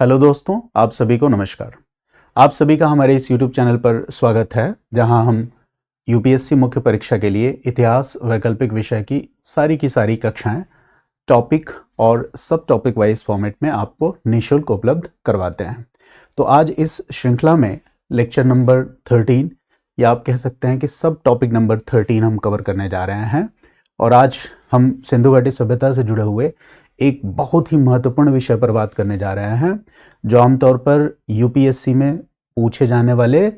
Hello दोस्तों, आप सभी को नमस्कार। आप सभी का हमारे इस YouTube चैनल पर स्वागत है, जहां हम यूपीएससी मुख्य परीक्षा के लिए इतिहास वैकल्पिक विषय की सारी कक्षाएं टॉपिक और सब टॉपिक वाइज फॉर्मेट में आपको निःशुल्क उपलब्ध करवाते हैं। तो आज इस श्रृंखला में लेक्चर नंबर 13 या आप कह सकते हैं कि सब टॉपिक नंबर 13 हम कवर करने जा रहे हैं। और आज हम सिंधु घाटी सभ्यता से जुड़े हुए एक बहुत ही महत्वपूर्ण विषय पर बात करने जा रहे हैं, जो आमतौर पर यूपीएससी में पूछे जाने वाले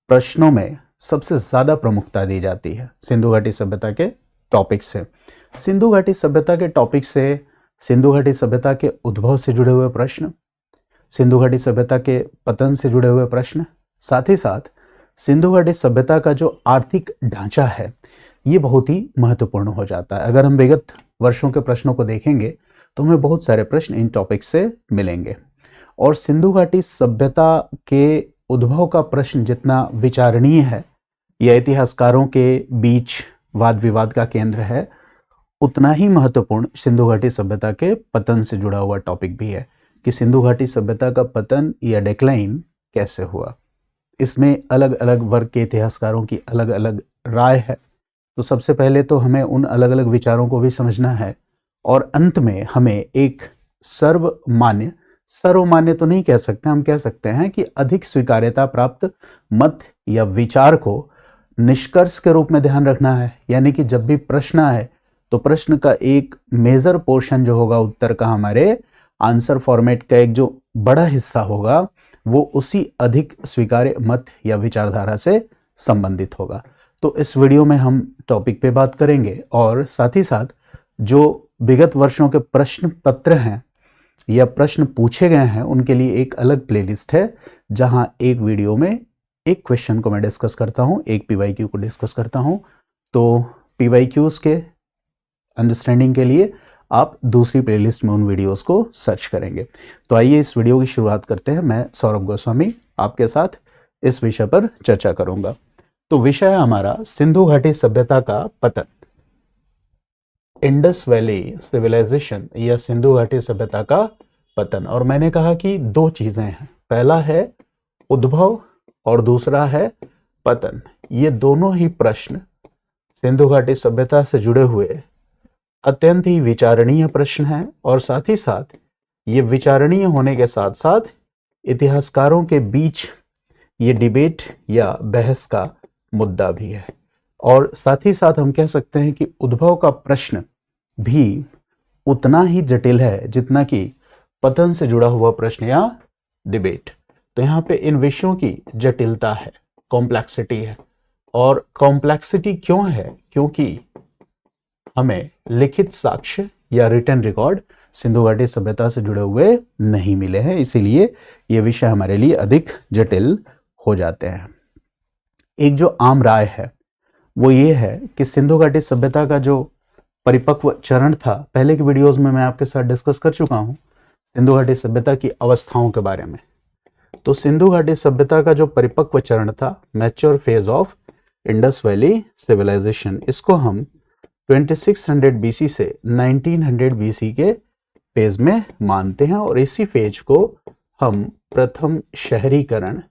प्रश्नों में सबसे ज़्यादा प्रमुखता दी जाती है। सिंधु घाटी सभ्यता के टॉपिक से, सिंधु घाटी सभ्यता के टॉपिक से, सिंधु घाटी सभ्यता के उद्भव से जुड़े हुए प्रश्न, सिंधु घाटी सभ्यता के पतन से जुड़े हुए प्रश्न, साथ ही साथ सिंधु घाटी सभ्यता का जो आर्थिक ढांचा है ये बहुत ही महत्वपूर्ण हो जाता है। अगर हम विगत वर्षों के प्रश्नों को देखेंगे तो हमें बहुत सारे प्रश्न इन टॉपिक से मिलेंगे। और सिंधु घाटी सभ्यता के उद्भव का प्रश्न जितना विचारणीय है या इतिहासकारों के बीच वाद विवाद का केंद्र है, उतना ही महत्वपूर्ण सिंधु घाटी सभ्यता के पतन से जुड़ा हुआ टॉपिक भी है कि सिंधु घाटी सभ्यता का पतन या डिक्लाइन कैसे हुआ। इसमें अलग अलग वर्ग के इतिहासकारों की अलग अलग राय है। तो सबसे पहले तो हमें उन अलग अलग विचारों को भी समझना है और अंत में हमें एक सर्वमान्य तो नहीं कह सकते, हम कह सकते हैं कि अधिक स्वीकार्यता प्राप्त मत या विचार को निष्कर्ष के रूप में ध्यान रखना है। यानी कि जब भी प्रश्न आए तो प्रश्न का एक मेजर पोर्शन जो होगा उत्तर का, हमारे आंसर फॉर्मेट का एक जो बड़ा हिस्सा होगा, वो उसी अधिक स्वीकार्य मत या विचारधारा से संबंधित होगा। तो इस वीडियो में हम टॉपिक पे बात करेंगे और साथ ही साथ जो विगत वर्षों के प्रश्न पत्र हैं या प्रश्न पूछे गए हैं उनके लिए एक अलग प्लेलिस्ट है, जहां एक वीडियो में एक क्वेश्चन को मैं डिस्कस करता हूं, एक पीवाईक्यू को डिस्कस करता हूं। तो पीवाईक्यूज के अंडरस्टैंडिंग के लिए आप दूसरी प्लेलिस्ट में उन वीडियोस को सर्च करेंगे। तो आइए इस वीडियो की शुरुआत करते हैं। मैं सौरभ गोस्वामी आपके साथ इस विषय पर चर्चा करूंगा। तो विषय है हमारा सिंधु घाटी सभ्यता का पतन, इंडस वैली सिविलाइजेशन या सिंधु घाटी सभ्यता का पतन। और मैंने कहा कि दो चीजें हैं, पहला है उद्भव और दूसरा है पतन। ये दोनों ही प्रश्न सिंधु घाटी सभ्यता से जुड़े हुए अत्यंत ही विचारणीय प्रश्न हैं और साथ ही साथ ये विचारणीय होने के साथ साथ इतिहासकारों के बीच ये डिबेट या बहस का मुद्दा भी है। और साथ ही साथ हम कह सकते हैं कि उद्भव का प्रश्न भी उतना ही जटिल है जितना कि पतन से जुड़ा हुआ प्रश्न या डिबेट। तो यहाँ पे इन विषयों की जटिलता है, कॉम्प्लेक्सिटी है। और कॉम्प्लेक्सिटी क्यों है? क्योंकि हमें लिखित साक्ष्य या रिटन रिकॉर्ड सिंधु घाटी सभ्यता से जुड़े हुए नहीं मिले हैं, इसीलिए ये विषय हमारे लिए अधिक जटिल हो जाते हैं। एक जो आम राय है वो ये है कि सिंधु घाटी सभ्यता का जो परिपक्व चरण था, पहले की वीडियोस में मैं आपके साथ डिस्कस कर चुका हूं सिंधु घाटी सभ्यता की अवस्थाओं के बारे में। तो सिंधु घाटी सभ्यता का जो परिपक्व चरण था, mature phase of Indus valley civilisation, इसको हम 2600 बीसी से 1900 बीसी के फेज में मानते हैं। और इसी फेज को हम प्रथम शहरीकरण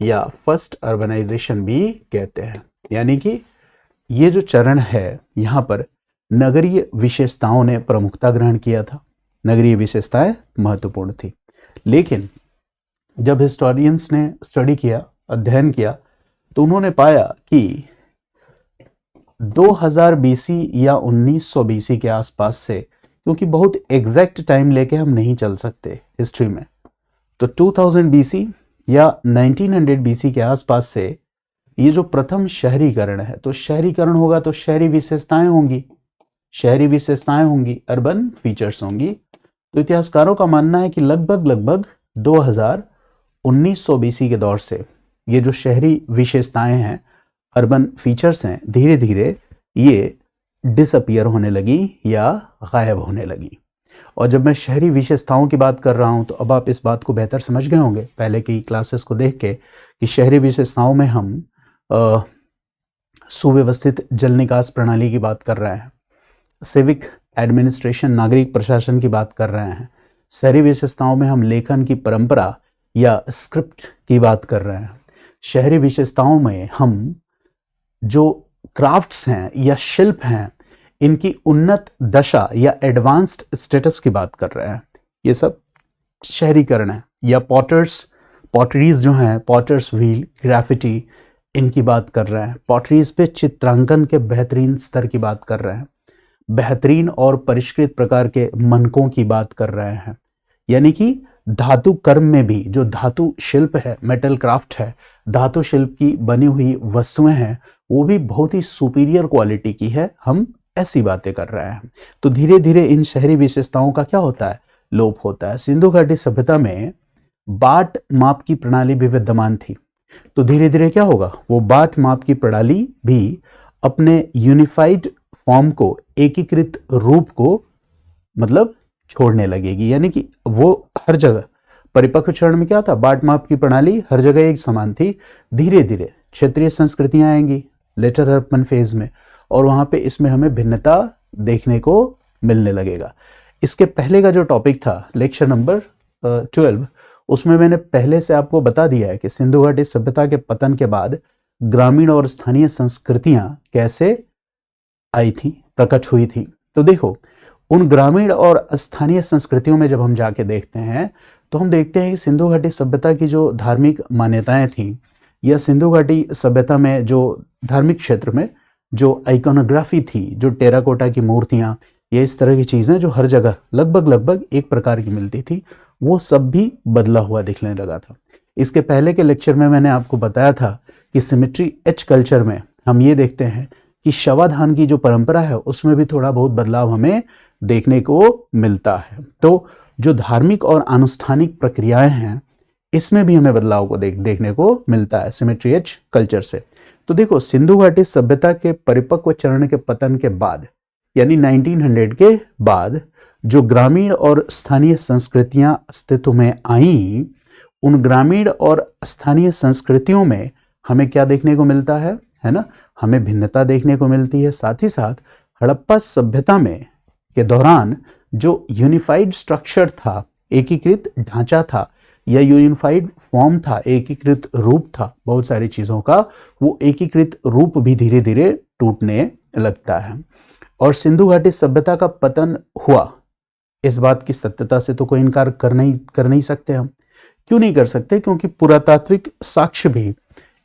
या फर्स्ट अर्बनाइजेशन भी कहते हैं। यानी कि ये जो चरण है, यहाँ पर नगरीय विशेषताओं ने प्रमुखता ग्रहण किया था, नगरीय विशेषताएं महत्वपूर्ण थी। लेकिन जब हिस्टोरियंस ने स्टडी किया, अध्ययन किया, तो उन्होंने पाया कि 2000 बीसी या 1900 बीसी के आसपास से, क्योंकि बहुत एग्जैक्ट टाइम लेके हम नहीं चल सकते हिस्ट्री में, तो 2000 बीसी या 1900 बीसी के आसपास से ये जो प्रथम शहरीकरण है, तो शहरीकरण होगा तो शहरी विशेषताएं होंगी, अर्बन फीचर्स होंगी। तो इतिहासकारों का मानना है कि लगभग 1900 बीसी के दौर से ये जो शहरी विशेषताएं हैं, अर्बन फीचर्स हैं, धीरे धीरे ये डिसअपियर होने लगी या गायब होने लगी। और जब मैं शहरी विशेषताओं की बात कर रहा हूं तो अब आप इस बात को बेहतर समझ गए होंगे पहले की क्लासेस को देख के कि शहरी विशेषताओं में हम सुव्यवस्थित जल निकास प्रणाली की बात कर रहे हैं, सिविक एडमिनिस्ट्रेशन नागरिक प्रशासन की बात कर रहे हैं, शहरी विशेषताओं में हम लेखन की परंपरा या स्क्रिप्ट की बात कर रहे हैं। शहरी विशेषताओं में हम जो क्राफ्ट्स हैं या शिल्प हैं, इनकी उन्नत दशा या एडवांस्ड स्टेटस की बात कर रहे हैं। ये सब शहरीकरण है। या पॉटरीज जो हैं, पॉटर्स व्हील, ग्राफिटी, इनकी बात कर रहे हैं। पॉटरीज पे चित्रांकन के बेहतरीन स्तर की बात कर रहे हैं। बेहतरीन और परिष्कृत प्रकार के मनकों की बात कर रहे हैं। यानी कि धातु कर्म में भी जो धातु शिल्प है, मेटल क्राफ्ट है, धातु शिल्प की बनी हुई वस्तुएं हैं, वो भी बहुत ही सुपीरियर क्वालिटी की है। हम ऐसी बातें कर रहे हैं। तो धीरे धीरे इन शहरी विशेषताओं का क्या होता है? लोप होता है। सिंधु घाटी सभ्यता में बाट माप की प्रणाली भी विद्यमान थी। तो धीरे धीरे क्या होगा? वो बाट माप की प्रणाली भी अपने यूनिफाइड फॉर्म को, एकीकृत रूप को मतलब छोड़ने लगेगी। यानी कि वो हर जगह परिपक्व चरण में क्या था? बाट माप की प्रणाली हर जगह एक समान थी। धीरे धीरे क्षेत्रीय संस्कृतियां आएंगी लेटर अर्पन फेज में, और वहां पे इसमें हमें भिन्नता देखने को मिलने लगेगा। इसके पहले का जो टॉपिक था लेक्चर नंबर 12, उसमें मैंने पहले से आपको बता दिया है कि सिंधु घाटी सभ्यता के पतन के बाद ग्रामीण और स्थानीय संस्कृतियां कैसे आई थी, प्रकट हुई थी। तो देखो, उन ग्रामीण और स्थानीय संस्कृतियों में जब हम जाके देखते हैं तो हम देखते हैं कि सिंधु घाटी सभ्यता की जो धार्मिक मान्यताएं थी, या सिंधु घाटी सभ्यता में जो धार्मिक क्षेत्र में जो आइकोनोग्राफी थी, जो टेराकोटा की मूर्तियां, ये इस तरह की चीजें जो हर जगह लगभग एक प्रकार की मिलती थी, वो सब भी बदला हुआ दिखने लगा था। इसके पहले के लेक्चर में मैंने आपको बताया था कि सिमेट्री एच कल्चर में हम ये देखते हैं कि शवाधान की जो परंपरा है उसमें भी थोड़ा बहुत बदलाव हमें देखने को मिलता है। तो जो धार्मिक और आनुष्ठानिक प्रक्रियाएं हैं, इसमें भी हमें बदलाव को देखने को मिलता है सिमेट्री एच कल्चर से। तो देखो, सिंधु घाटी सभ्यता के परिपक्व चरण के पतन के बाद, यानी 1900 के बाद, जो ग्रामीण और स्थानीय संस्कृतियां अस्तित्व में आईं, उन ग्रामीण और स्थानीय संस्कृतियों में हमें क्या देखने को मिलता है ना? हमें भिन्नता देखने को मिलती है। साथ ही साथ हड़प्पा सभ्यता में के दौरान जो यूनिफाइड स्ट्रक्चर था, एकीकृत ढांचा था, या यूनिफाइड फॉर्म था, एकीकृत रूप था बहुत सारी चीजों का, वो एकीकृत रूप भी धीरे धीरे टूटने लगता है। और सिंधु घाटी सभ्यता का पतन हुआ, इस बात की सत्यता से तो कोई इनकार कर नहीं सकते हम। क्यों नहीं कर सकते? क्योंकि पुरातात्विक साक्ष्य भी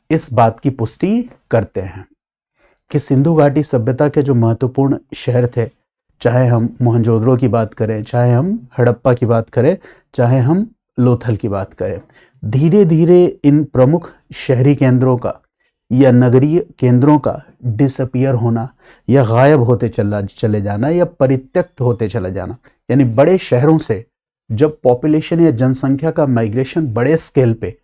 इस बात की पुष्टि करते हैं कि सिंधु घाटी सभ्यता के जो महत्वपूर्ण शहर थे, चाहे हम मोहनजोदड़ो की बात करें, चाहे हम हड़प्पा की बात करें, चाहे हम लोथल की बात करें, धीरे धीरे इन प्रमुख शहरी केंद्रों का या नगरीय केंद्रों का डिसअपियर होना या गायब होते चले जाना या परित्यक्त होते चले जाना, यानी बड़े शहरों से जब पॉपुलेशन या जनसंख्या का माइग्रेशन बड़े स्केल पे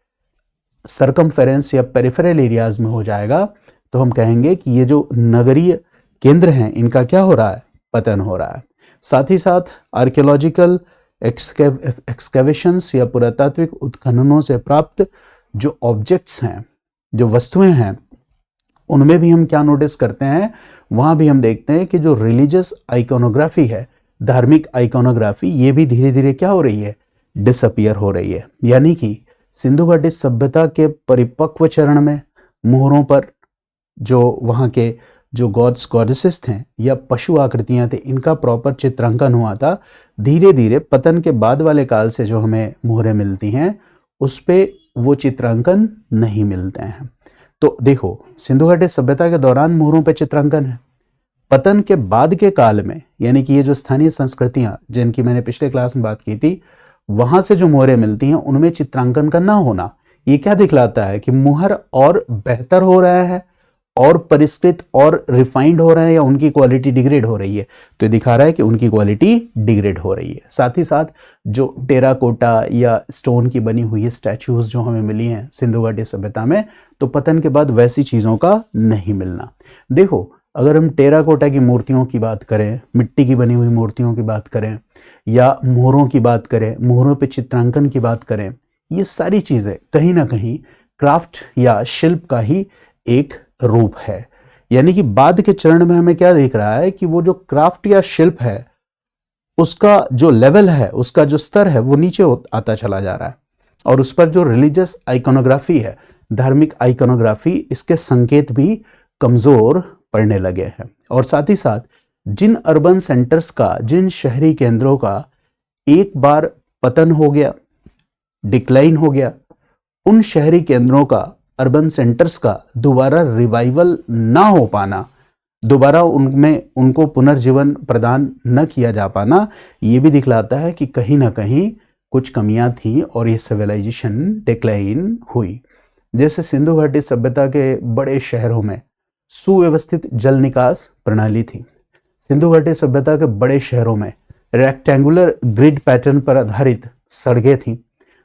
सरकमफेरेंस या पेरिफेरल एरियाज में हो जाएगा, तो हम कहेंगे कि ये जो नगरीय केंद्र हैं, इनका क्या हो रहा है? पतन हो रहा है। साथ ही साथ आर्कियोलॉजिकल एक्सकेवेशंस या पुरातात्विक उत्खननों से प्राप्त जो ऑब्जेक्ट्स हैं, जो वस्तुएं हैं, उनमें भी हम क्या नोटिस करते हैं? वहां भी हम देखते हैं कि जो रिलीजियस आइकोनोग्राफी है, धार्मिक आइकोनोग्राफी, ये भी धीरे धीरे क्या हो रही है? डिसअपियर हो रही है। यानी कि सिंधु घाटी सभ्यता के परिपक्व चरण में मोहरों पर जो वहां के जो गॉड्स गॉडेसेस थे या पशु आकृतियां थे, इनका प्रॉपर चित्रांकन हुआ था। धीरे धीरे पतन के बाद वाले काल से जो हमें मोहरें मिलती हैं, उस पे वो चित्रांकन नहीं मिलते हैं। तो देखो, सिंधु घाटी सभ्यता के दौरान मोहरों पे चित्रांकन है। पतन के बाद के काल में, यानी कि ये जो स्थानीय संस्कृतियां जिनकी मैंने पिछले क्लास में बात की थी, वहां से जो मोहरें मिलती हैं उनमें चित्रांकन का ना होना, ये क्या दिखलाता है? कि मोहर और बेहतर हो रहा है, और परिष्कृत और रिफाइंड हो रहे हैं, या उनकी क्वालिटी डिग्रेड हो रही है। तो ये दिखा रहा है कि उनकी क्वालिटी डिग्रेड हो रही है। साथ ही साथ जो टेराकोटा या स्टोन की बनी हुई स्टैच्यूज जो हमें मिली हैं सिंधु घाटी सभ्यता में, तो पतन के बाद वैसी चीजों का नहीं मिलना। देखो, अगर हम टेराकोटा की मूर्तियों की बात करें, मिट्टी की बनी हुई मूर्तियों की बात करें, या मोहरों की बात करें, मोहरों पे चित्रांकन की बात करें, ये सारी चीजें कहीं ना कहीं क्राफ्ट या शिल्प का ही एक रूप है। यानी कि बाद के चरण में हमें क्या दिख रहा है? कि वो जो क्राफ्ट या शिल्प है, उसका जो लेवल है, उसका जो स्तर है वो नीचे आता चला जा रहा है। और उस पर जो रिलीजियस आइकोनोग्राफी है, धार्मिक आइकोनोग्राफी, इसके संकेत भी कमजोर पड़ने लगे हैं। और साथ ही साथ जिन अर्बन सेंटर्स का, जिन शहरी केंद्रों का एक बार पतन हो गया, डिक्लाइन हो गया, उन शहरी केंद्रों का, अर्बन सेंटर्स का दोबारा रिवाइवल ना हो पाना, दोबारा उनमें उनको पुनर्जीवन प्रदान न किया जा पाना, ये भी दिखलाता है कि कहीं ना कहीं कुछ कमियां थी और ये सिविलाइजेशन डिक्लाइन हुई। जैसे सिंधु घाटी सभ्यता के बड़े शहरों में सुव्यवस्थित जल निकास प्रणाली थी। सिंधु घाटी सभ्यता के बड़े शहरों में रेक्टेंगुलर ग्रिड पैटर्न पर आधारित सड़कें थीं।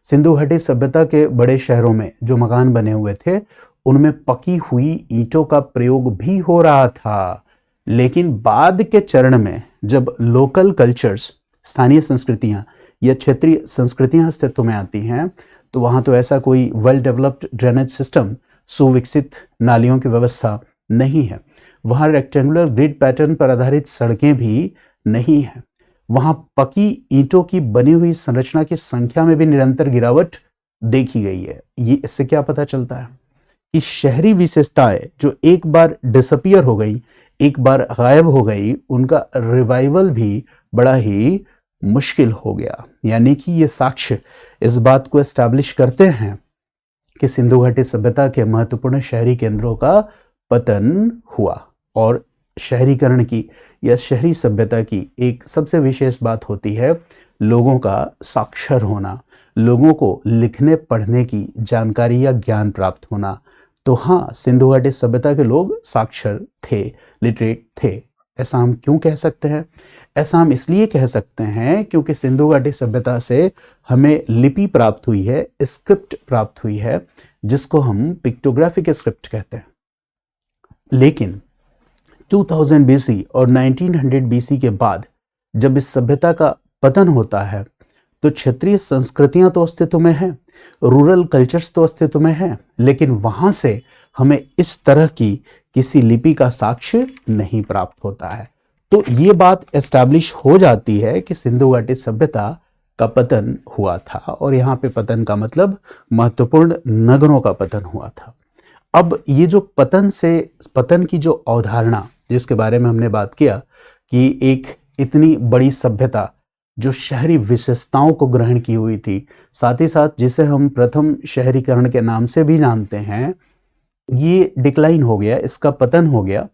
सिंधु घाटी सभ्यता के बड़े शहरों में जो मकान बने हुए थे उनमें पकी हुई ईंटों का प्रयोग भी हो रहा था। लेकिन बाद के चरण में जब लोकल कल्चर्स, स्थानीय संस्कृतियां या क्षेत्रीय संस्कृतियां अस्तित्व में आती हैं, तो वहां तो ऐसा कोई वेल डेवलप्ड ड्रेनेज सिस्टम, सुविकसित नालियों की व्यवस्था नहीं है। वहां रेक्टेंगुलर ग्रिड पैटर्न पर आधारित सड़कें भी नहीं है। वहां पकी ईंटों की बनी हुई संरचना की संख्या में भी निरंतर गिरावट देखी गई है। ये इससे क्या पता चलता है कि शहरी विशेषताएं जो एक बार डिसअपियर हो गई, एक बार गायब हो गई, उनका रिवाइवल भी बड़ा ही मुश्किल हो गया। यानी कि ये साक्ष्य इस बात को एस्टैब्लिश करते हैं कि सिंधु घाटी सभ्यता के महत्वपूर्ण शहरी केंद्रों का पतन हुआ। और शहरीकरण की या शहरी सभ्यता की एक सबसे विशेष बात होती है लोगों का साक्षर होना, लोगों को लिखने पढ़ने की जानकारी या ज्ञान प्राप्त होना। तो हाँ, सिंधु घाटी सभ्यता के लोग साक्षर थे, लिटरेट थे। ऐसा हम क्यों कह सकते हैं? ऐसा हम इसलिए कह सकते हैं क्योंकि सिंधु घाटी सभ्यता से हमें लिपि प्राप्त हुई है, स्क्रिप्ट प्राप्त हुई है, जिसको हम पिक्टोग्राफिक स्क्रिप्ट कहते हैं। लेकिन 2000 BC और 1900 BC के बाद जब इस सभ्यता का पतन होता है तो क्षेत्रीय संस्कृतियां तो अस्तित्व में हैं, रूरल कल्चर्स तो अस्तित्व में हैं, लेकिन वहां से हमें इस तरह की किसी लिपि का साक्ष्य नहीं प्राप्त होता है। तो ये बात एस्टैब्लिश हो जाती है कि सिंधु घाटी सभ्यता का पतन हुआ था। और यहाँ पे पतन का मतलब महत्वपूर्ण नगरों का पतन हुआ था। अब ये जो पतन की जो अवधारणा जिसके बारे में हमने बात किया कि एक इतनी बड़ी सभ्यता जो शहरी विशेषताओं को ग्रहण की हुई थी, साथ ही साथ जिसे हम प्रथम शहरीकरण के नाम से भी जानते हैं, ये डिक्लाइन हो गया, इसका पतन हो गया।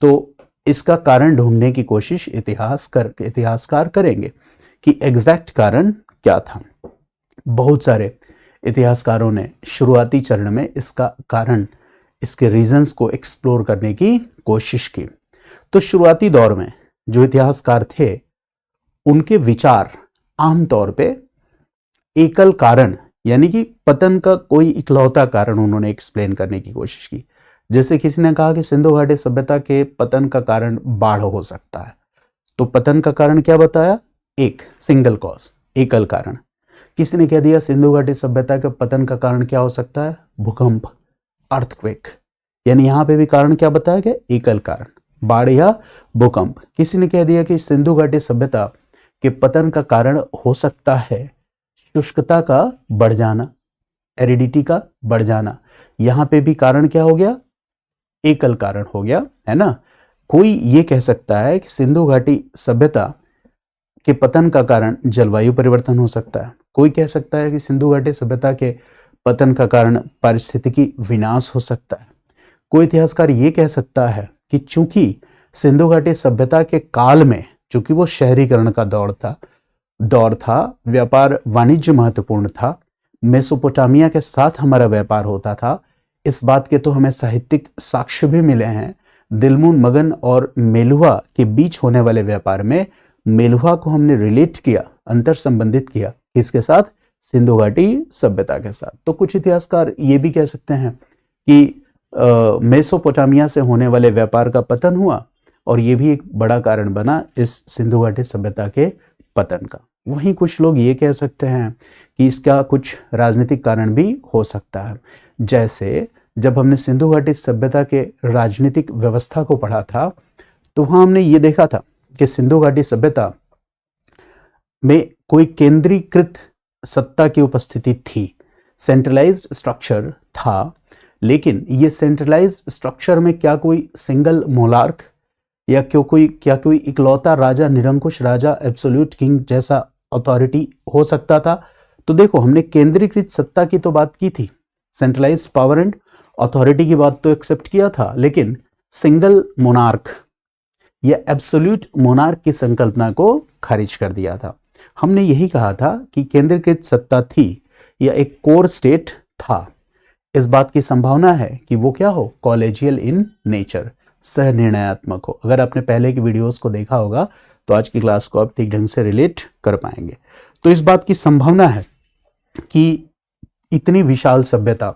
तो इसका कारण ढूंढने की कोशिश इतिहासकार करेंगे कि एग्जैक्ट कारण क्या था। बहुत सारे इतिहासकारों ने शुरुआती चरण में इसका कारण, इसके रीजंस को एक्सप्लोर करने की कोशिश की। तो शुरुआती दौर में जो इतिहासकार थे उनके विचार आमतौर पे एकल कारण, यानी कि पतन का कोई इकलौता कारण उन्होंने एक्सप्लेन करने की कोशिश की। जैसे किसी ने कहा कि सिंधु घाटी सभ्यता के पतन का कारण बाढ़ हो सकता है, तो पतन का कारण क्या बताया? एक सिंगल कॉज, एकल कारण। किसी ने कह दिया सिंधु घाटी सभ्यता के पतन का कारण क्या हो सकता है? भूकंप, अर्थक्वेक। यानी यहां पे भी कारण क्या बताया गया? एकल कारण, बाढ़ या भूकंप। किसी ने कह दिया कि सिंधु घाटी सभ्यता के पतन का कारण हो सकता है शुष्कता का बढ़ जाना, एरिडिटी का बढ़ जाना। यहां पे भी कारण क्या हो गया? एकल कारण हो गया, है ना। कोई ये कह सकता है कि सिंधु घाटी सभ्यता के पतन का कारण जलवायु परिवर्तन हो सकता है। कोई कह सकता है कि सिंधु घाटी सभ्यता के पतन का कारण पारिस्थितिकी विनाश हो सकता है। कोई इतिहासकार ये कह सकता है कि चूंकि सिंधु घाटी सभ्यता के काल में, चूंकि वो शहरीकरण का दौर था, व्यापार वाणिज्य महत्वपूर्ण था, मेसोपोटामिया के साथ हमारा व्यापार होता था। इस बात के तो हमें साहित्यिक साक्ष्य भी मिले हैं। दिलमुन मगन और मेलुहा के बीच होने वाले व्यापार में मेलुहा को हमने रिलेट किया, अंतर संबंधित किया, किसके साथ? सिंधु घाटी सभ्यता के साथ। तो कुछ इतिहासकार ये भी कह सकते हैं कि मेसोपोटामिया से होने वाले व्यापार का पतन हुआ और ये भी एक बड़ा कारण बना इस सिंधु घाटी सभ्यता के पतन का। वहीं कुछ लोग ये कह सकते हैं कि इसका कुछ राजनीतिक कारण भी हो सकता है। जैसे जब हमने सिंधु घाटी सभ्यता के राजनीतिक व्यवस्था को पढ़ा था तो वहां हमने ये देखा था कि सिंधु घाटी सभ्यता में कोई केंद्रीकृत सत्ता की उपस्थिति थी, सेंट्रलाइज्ड स्ट्रक्चर था, लेकिन ये सेंट्रलाइज्ड स्ट्रक्चर में क्या कोई सिंगल मोनार्क या क्या कोई इकलौता राजा, निरंकुश राजा, एब्सोल्यूट किंग जैसा अथॉरिटी हो सकता था? तो देखो, हमने केंद्रीकृत सत्ता की तो बात की थी, सेंट्रलाइज्ड पावर एंड अथॉरिटी की बात तो एक्सेप्ट किया था, लेकिन सिंगल मोनार्क या एब्सोल्यूट मोनार्क की संकल्पना को खारिज कर दिया था। हमने यही कहा था कि केंद्रीकृत सत्ता थी या एक कोर स्टेट था। इस बात की संभावना है कि वो क्या हो, कॉलेजियल इन नेचर, सह निर्णयात्मक हो। अगर आपने पहले की वीडियोस को देखा होगा तो आज की क्लास को आप ठीक ढंग से रिलेट कर पाएंगे। तो इस बात की संभावना है कि इतनी विशाल सभ्यता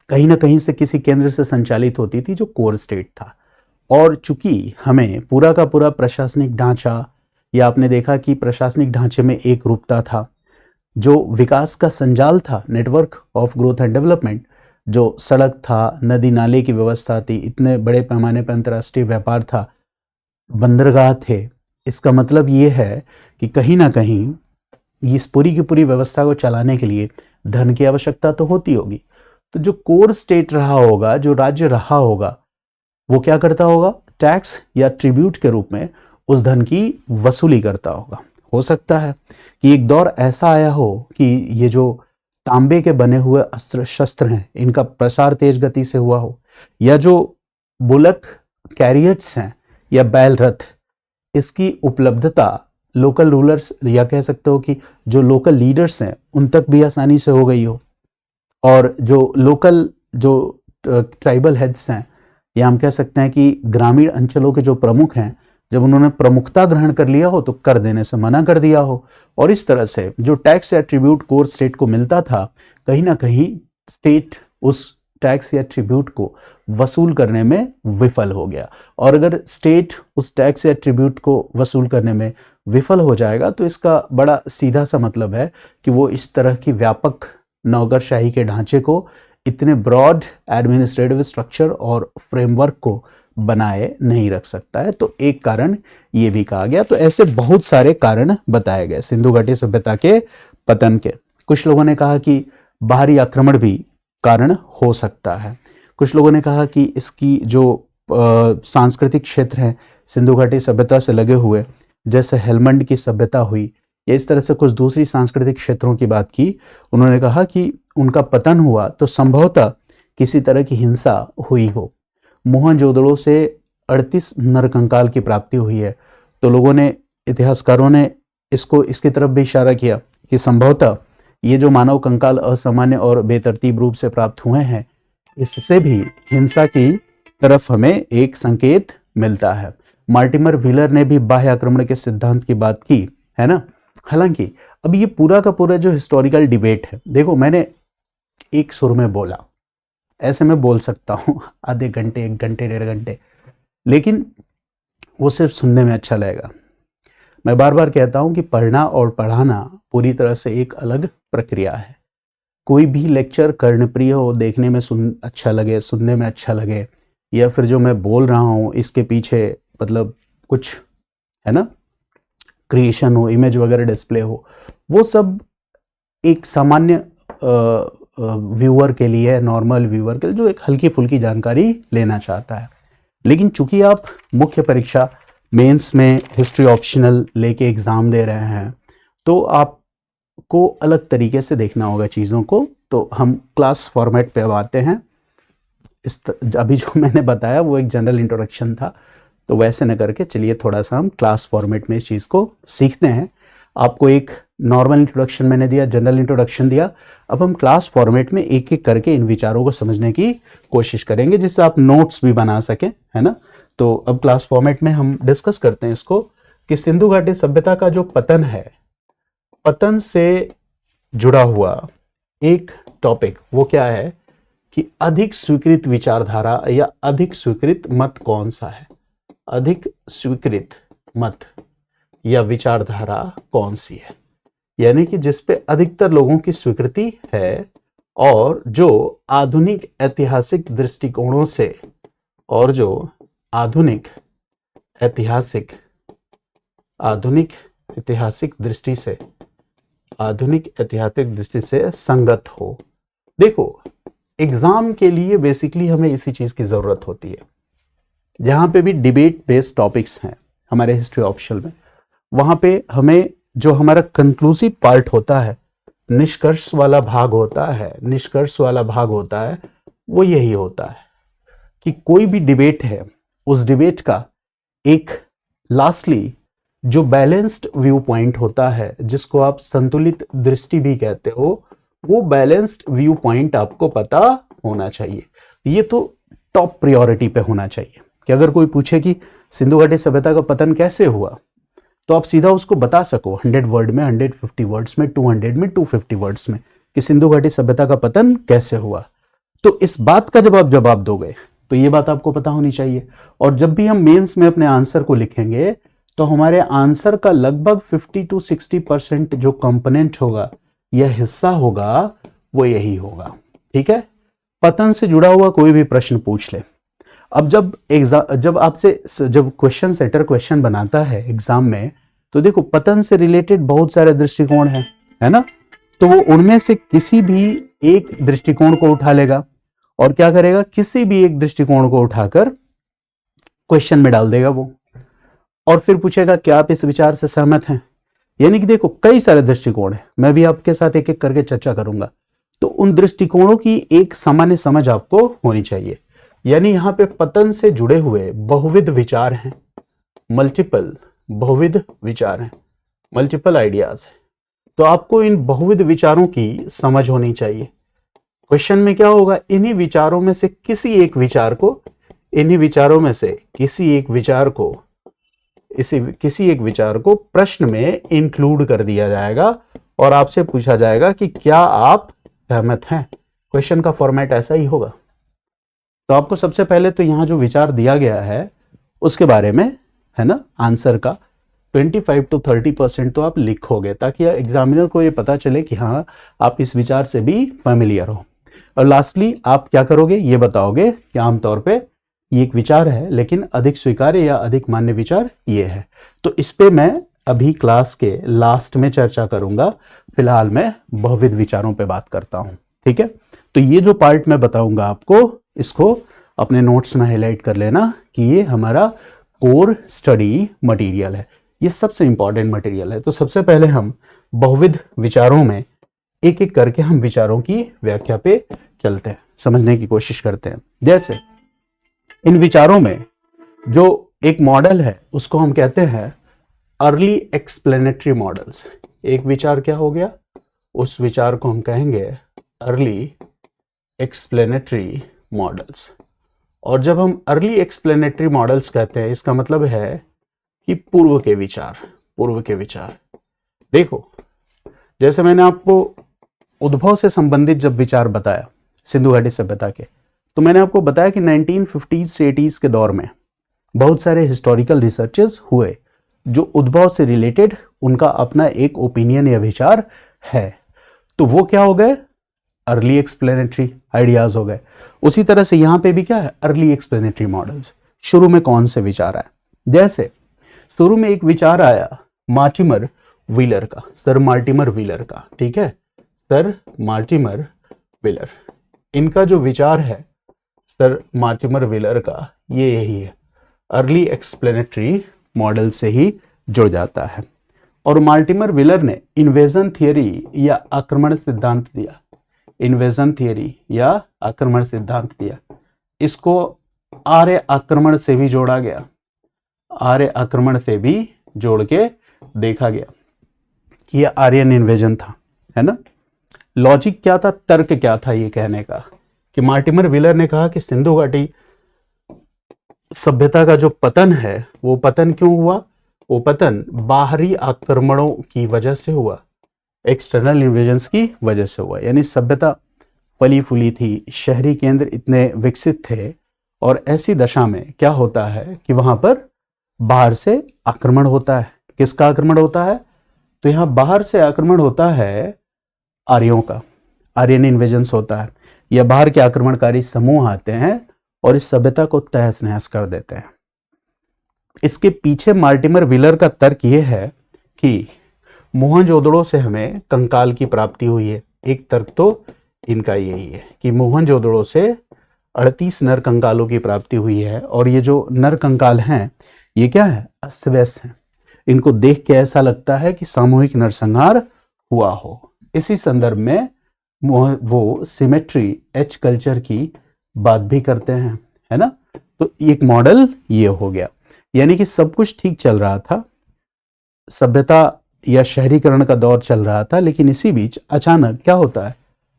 कहीं ना कहीं से किसी केंद्र से संचालित होती थी जो कोर स्टेट था। और चूंकि हमें पूरा का पूरा प्रशासनिक ढांचा, या आपने देखा कि प्रशासनिक ढांचे में एक रूपता था, जो विकास का संजाल था, network of growth and development, जो सड़क था, नदी नाले की व्यवस्था थी, इतने बड़े पैमाने पर अंतर्राष्ट्रीय व्यापार था, बंदरगाह थे। इसका मतलब ये है कि कहीं ना कहीं इस पूरी की पूरी व्यवस्था को चलाने के लिए धन की आवश्यकता तो होती होगी। तो जो कोर स्टेट रहा होगा, जो राज्य रहा होगा, वो क्या करता होगा, टैक्स या ट्रिब्यूट के रूप में उस धन की वसूली करता होगा। हो सकता है कि एक दौर ऐसा आया हो कि ये जो तांबे के बने हुए अस्त्र शस्त्र हैं, इनका प्रसार तेज गति से हुआ हो, या जो बुलक कैरियट्स हैं या बैल रथ, इसकी उपलब्धता लोकल रूलर्स या कह सकते हो कि जो लोकल लीडर्स हैं उन तक भी आसानी से हो गई हो, और जो लोकल जो ट्राइबल हेड्स हैं, या हम कह सकते हैं कि ग्रामीण अंचलों के जो प्रमुख हैं, जब उन्होंने प्रमुखता ग्रहण कर लिया हो तो कर देने से मना कर दिया हो। और इस तरह से जो टैक्स या ट्रिब्यूट कोर स्टेट को मिलता था, कहीं ना कहीं स्टेट उस टैक्स या ट्रिब्यूट को वसूल करने में विफल हो गया। और अगर स्टेट उस टैक्स या ट्रिब्यूट को वसूल करने में विफल हो जाएगा तो इसका बड़ा सीधा सा मतलब है कि वो इस तरह की व्यापक नौकरशाही के ढांचे को, इतने ब्रॉड एडमिनिस्ट्रेटिव स्ट्रक्चर और फ्रेमवर्क को बनाए नहीं रख सकता है। तो एक कारण ये भी कहा गया। तो ऐसे बहुत सारे कारण बताए गए सिंधु घाटी सभ्यता के पतन के। कुछ लोगों ने कहा कि बाहरी आक्रमण भी कारण हो सकता है। कुछ लोगों ने कहा कि इसकी जो सांस्कृतिक क्षेत्र हैं सिंधु घाटी सभ्यता से लगे हुए, जैसे हेलमंड की सभ्यता हुई, या इस तरह से कुछ दूसरी सांस्कृतिक क्षेत्रों की बात की। उन्होंने कहा कि उनका पतन हुआ तो संभवतः किसी तरह की हिंसा हुई हो। मोहनजोदड़ो से 38 नरकंकाल की प्राप्ति हुई है, तो लोगों ने, इतिहासकारों ने इसकी तरफ भी इशारा किया कि संभवतः ये जो मानव कंकाल असामान्य और बेतरतीब रूप से प्राप्त हुए हैं, इससे भी हिंसा की तरफ हमें एक संकेत मिलता है। मार्टिमर व्हीलर ने भी बाह्य आक्रमण के सिद्धांत की बात की है ना। हालांकि अब ये पूरा का पूरा जो हिस्टोरिकल डिबेट है, देखो मैंने एक सुर में बोला, ऐसे मैं बोल सकता हूँ आधे घंटे, 1 घंटे, 1.5 घंटे, लेकिन वो सिर्फ सुनने में अच्छा लगेगा। मैं बार बार कहता हूँ कि पढ़ना और पढ़ाना पूरी तरह से एक अलग प्रक्रिया है। कोई भी लेक्चर कर्णप्रिय हो, देखने में अच्छा लगे, सुनने में अच्छा लगे, या फिर जो मैं बोल रहा हूँ इसके पीछे मतलब कुछ है ना, क्रिएशन हो, इमेज वगैरह डिस्प्ले हो, वो सब एक सामान्य व्यूअर के लिए, नॉर्मल व्यूअर के लिए, जो एक हल्की फुल्की जानकारी लेना चाहता है। लेकिन चूंकि आप मुख्य परीक्षा मेंस में हिस्ट्री ऑप्शनल लेके एग्जाम दे रहे हैं, तो आपको अलग तरीके से देखना होगा चीज़ों को। तो हम क्लास फॉर्मेट पे अब आते हैं। अभी जो मैंने बताया वो एक जनरल इंट्रोडक्शन था, तो वैसे न करके चलिए थोड़ा सा हम क्लास फॉर्मेट में इस चीज़ को सीखते हैं। आपको एक नॉर्मल इंट्रोडक्शन मैंने दिया, जनरल इंट्रोडक्शन दिया, अब हम क्लास फॉर्मेट में एक एक करके इन विचारों को समझने की कोशिश करेंगे, जिससे आप नोट्स भी बना सकें, है ना। तो अब क्लास फॉर्मेट में हम डिस्कस करते हैं इसको कि सिंधु घाटी सभ्यता का जो पतन है, पतन से जुड़ा हुआ एक टॉपिक वो क्या है कि अधिक स्वीकृत विचारधारा या अधिक स्वीकृत मत कौन सा है, अधिक स्वीकृत मत या विचारधारा कौन सी है, यानी कि जिस पे अधिकतर लोगों की स्वीकृति है, और जो आधुनिक ऐतिहासिक दृष्टिकोणों से, आधुनिक ऐतिहासिक दृष्टि से, आधुनिक ऐतिहासिक दृष्टि से संगत हो। देखो एग्जाम के लिए बेसिकली हमें इसी चीज की जरूरत होती है। जहां पे भी डिबेट बेस्ड टॉपिक्स हैं हमारे हिस्ट्री ऑप्शनल में, वहां पे हमें जो हमारा कंक्लूसिव पार्ट होता है, निष्कर्ष वाला भाग होता है, वो यही होता है कि कोई भी डिबेट है, उस डिबेट का एक लास्टली जो बैलेंस्ड व्यू पॉइंट होता है, जिसको आप संतुलित दृष्टि भी कहते हो, वो बैलेंस्ड व्यू पॉइंट आपको पता होना चाहिए। ये तो टॉप प्रायोरिटी पे होना चाहिए कि अगर कोई पूछे कि सिंधु घाटी सभ्यता का पतन कैसे हुआ, तो आप सीधा उसको बता सको 100 वर्ड में, 150 वर्ड्स में, 200 में, 250 वर्ड्स में कि सिंधु घाटी सभ्यता का पतन कैसे हुआ। तो इस बात का जब आप जवाब दोगे तो ये बात आपको पता होनी चाहिए। और जब भी हम मेंस में अपने आंसर को लिखेंगे तो हमारे आंसर का लगभग 50 to 60% जो कंपोनेंट होगा, यह हिस्सा होगा, वो यही होगा। ठीक है, पतन से जुड़ा हुआ कोई भी प्रश्न पूछ ले। अब जब आपसे जब क्वेश्चन सेटर क्वेश्चन बनाता है एग्जाम में, तो देखो पतन से रिलेटेड बहुत सारे दृष्टिकोण हैं, है ना, तो वो उनमें से किसी भी एक दृष्टिकोण को उठा लेगा और क्या करेगा, किसी भी एक दृष्टिकोण को उठाकर क्वेश्चन में डाल देगा वो, और फिर पूछेगा क्या आप इस विचार से सहमत हैं। यानी कि देखो कई सारे दृष्टिकोण हैं, मैं भी आपके साथ एक एक करके चर्चा करूंगा, तो उन दृष्टिकोणों की एक सामान्य समझ आपको होनी चाहिए। यानी यहां पे पतन से जुड़े हुए बहुविध विचार हैं, बहुविध विचार हैं, मल्टीपल आइडियाज है, तो आपको इन बहुविध विचारों की समझ होनी चाहिए। क्वेश्चन में क्या होगा, इन्हीं विचारों में से किसी एक विचार को प्रश्न में इंक्लूड कर दिया जाएगा और आपसे पूछा जाएगा कि क्या आप सहमत हैं। क्वेश्चन का फॉर्मेट ऐसा ही होगा। तो आपको सबसे पहले तो यहां जो विचार दिया गया है उसके बारे में, है ना, आंसर का 25 to 30% तो आप लिखोगे, ताकि एग्जामिनर को ये पता चले कि हाँ आप इस विचार से भी फेमिलियर हो। और लास्टली आप क्या करोगे, ये बताओगे कि आमतौर पे ये एक विचार है, लेकिन अधिक स्वीकार्य या अधिक मान्य विचार ये है। तो इस पे मैं अभी क्लास के लास्ट में चर्चा करूंगा। फिलहाल मैं बहुविध विचारों पे बात करता हूं। ठीक है, तो ये जो पार्ट मैं बताऊंगा आपको, इसको अपने नोट्स में हाईलाइट कर लेना कि ये हमारा कोर स्टडी मटेरियल है, ये सबसे इंपॉर्टेंट मटेरियल है। तो सबसे पहले हम बहुविध विचारों में एक एक करके हम विचारों की व्याख्या पे चलते हैं, समझने की कोशिश करते हैं। जैसे इन विचारों में जो एक मॉडल है उसको हम कहते हैं अर्ली एक्सप्लेनेटरी मॉडल्स। एक विचार क्या हो गया, उस विचार को हम कहेंगे अर्ली एक्सप्लेनेटरी मॉडल्स। और जब हम अर्ली एक्सप्लेनेटरी मॉडल्स कहते हैं, इसका मतलब है कि पूर्व के विचार। देखो जैसे मैंने आपको उद्भव से संबंधित जब विचार बताया सिंधु घाटी सभ्यता के, तो मैंने आपको बताया कि 1950s से 80s के दौर में बहुत सारे हिस्टोरिकल रिसर्चेस हुए जो उद्भव से रिलेटेड उनका अपना एक ओपिनियन या विचार है। तो वो क्या हो गए, अर्ली एक्सप्लेनेटरी आइडियाज हो गए। उसी तरह से यहां पे भी क्या है, अर्ली एक्सप्लेनेटरी मॉडल्स। शुरू में कौन से विचार आए, जैसे शुरू में एक विचार आया मार्टिमर व्हीलर का, सर मार्टिमर व्हीलर का। ठीक है, सर मार्टिमर व्हीलर, इनका जो विचार है सर मार्टिमर व्हीलर का, ये यही है, अर्ली एक्सप्लेनेटरी मॉडल से ही जुड़ जाता है। और मार्टिमर व्हीलर ने इन्वेजन थियरी या आक्रमण सिद्धांत दिया, इन्वेजन थियरी या आक्रमण सिद्धांत दिया। इसको आर्य आक्रमण से भी जोड़ा गया, आर्य आक्रमण से भी जोड़ के देखा गया कि यह आर्यन इन्वेजन था, है ना। लॉजिक क्या था, तर्क क्या था ये कहने का, कि मार्टिमर व्हीलर ने कहा कि सिंधु घाटी सभ्यता का जो पतन है, वो पतन क्यों हुआ, वो पतन बाहरी आक्रमणों की वजह से हुआ, एक्सटर्नल इन्वेजन्स की वजह से हुआ। यानी सभ्यता फली फूली थी, शहरी केंद्र इतने विकसित थे, और ऐसी दशा में क्या होता है कि वहां पर बाहर से आक्रमण होता है। किसका आक्रमण होता है, तो यहां बाहर से आक्रमण होता है आर्यों का, आर्यन इन्वेजन्स होता है, या बाहर के आक्रमणकारी समूह आते हैं और इस सभ्यता को तहस नहस कर देते हैं। इसके पीछे मार्टिमर व्हीलर का तर्क यह है कि मोहनजोदड़ो से हमें कंकाल की प्राप्ति हुई है। एक तर्क तो इनका यही है कि मोहनजोदड़ो से 38 नर कंकालों की प्राप्ति हुई है, और ये जो नर कंकाल हैं ये क्या है, अस्त व्यस्त हैं। इनको देख के ऐसा लगता है कि सामूहिक नरसंहार हुआ हो। इसी संदर्भ में वो सिमेट्री एच कल्चर की बात भी करते हैं, है ना। तो एक मॉडल ये हो गया, यानी कि सब कुछ ठीक चल रहा था, सभ्यता या शहरीकरण का दौर चल रहा था, लेकिन इसी बीच अचानक क्या होता है,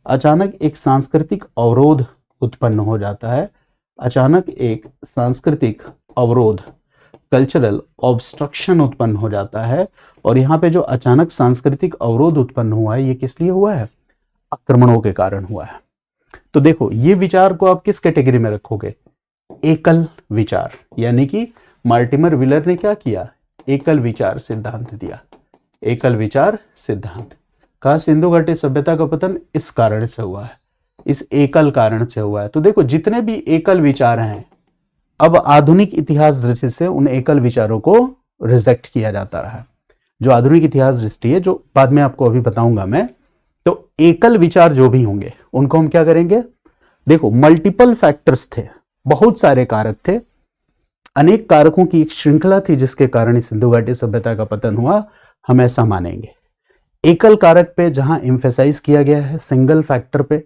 अचानक एक सांस्कृतिक अवरोध उत्पन्न हो जाता है। अचानक एक सांस्कृतिक अवरोध, कल्चरल ऑब्स्ट्रक्शन उत्पन्न हो जाता है। और यहाँ पे जो अचानक सांस्कृतिक अवरोध उत्पन्न हुआ है, ये किस लिए हुआ है, आक्रमणों के कारण हुआ है। तो देखो, ये विचार को आप किस कैटेगरी में रखोगे, एकल विचार, यानी कि मार्टिमर व्हीलर ने क्या किया, एकल विचार सिद्धांत दिया। एकल विचार सिद्धांत कहा सिंधु घाटी सभ्यता का पतन इस कारण से हुआ है, इस एकल कारण से हुआ है। तो देखो, जितने भी एकल विचार हैं, अब आधुनिक इतिहास दृष्टि से उन एकल विचारों को रिजेक्ट किया जाता रहा है। जो आधुनिक इतिहास दृष्टि है, जो बाद में आपको अभी बताऊंगा मैं, तो एकल विचार जो भी होंगे उनको हम क्या करेंगे, देखो मल्टीपल फैक्टर्स थे, बहुत सारे कारक थे, अनेक कारकों की एक श्रृंखला थी जिसके कारण सिंधु घाटी सभ्यता का पतन हुआ, हम ऐसा मानेंगे। एकल कारक पे जहां एम्फेसाइज किया गया है, सिंगल फैक्टर पे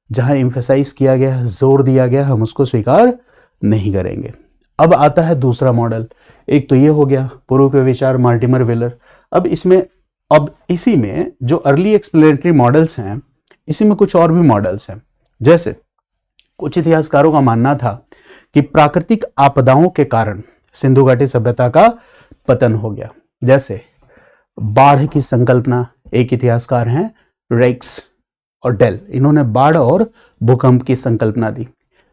जहां एम्फेसाइज किया गया है, जोर दिया गया, हम उसको स्वीकार नहीं करेंगे। अब आता है दूसरा मॉडल। एक तो ये हो गया पूर्व के विचार, मार्टिमर व्हीलर। अब इसी में जो अर्ली एक्सप्लेनेटरी मॉडल्स हैं, इसी में कुछ और भी मॉडल्स हैं। जैसे कुछ इतिहासकारों का मानना था कि प्राकृतिक आपदाओं के कारण सिंधु घाटी सभ्यता का पतन हो गया। जैसे बाढ़ की संकल्पना, एक इतिहासकार हैं रेक्स और डेल, इन्होंने बाढ़ और भूकंप की संकल्पना दी।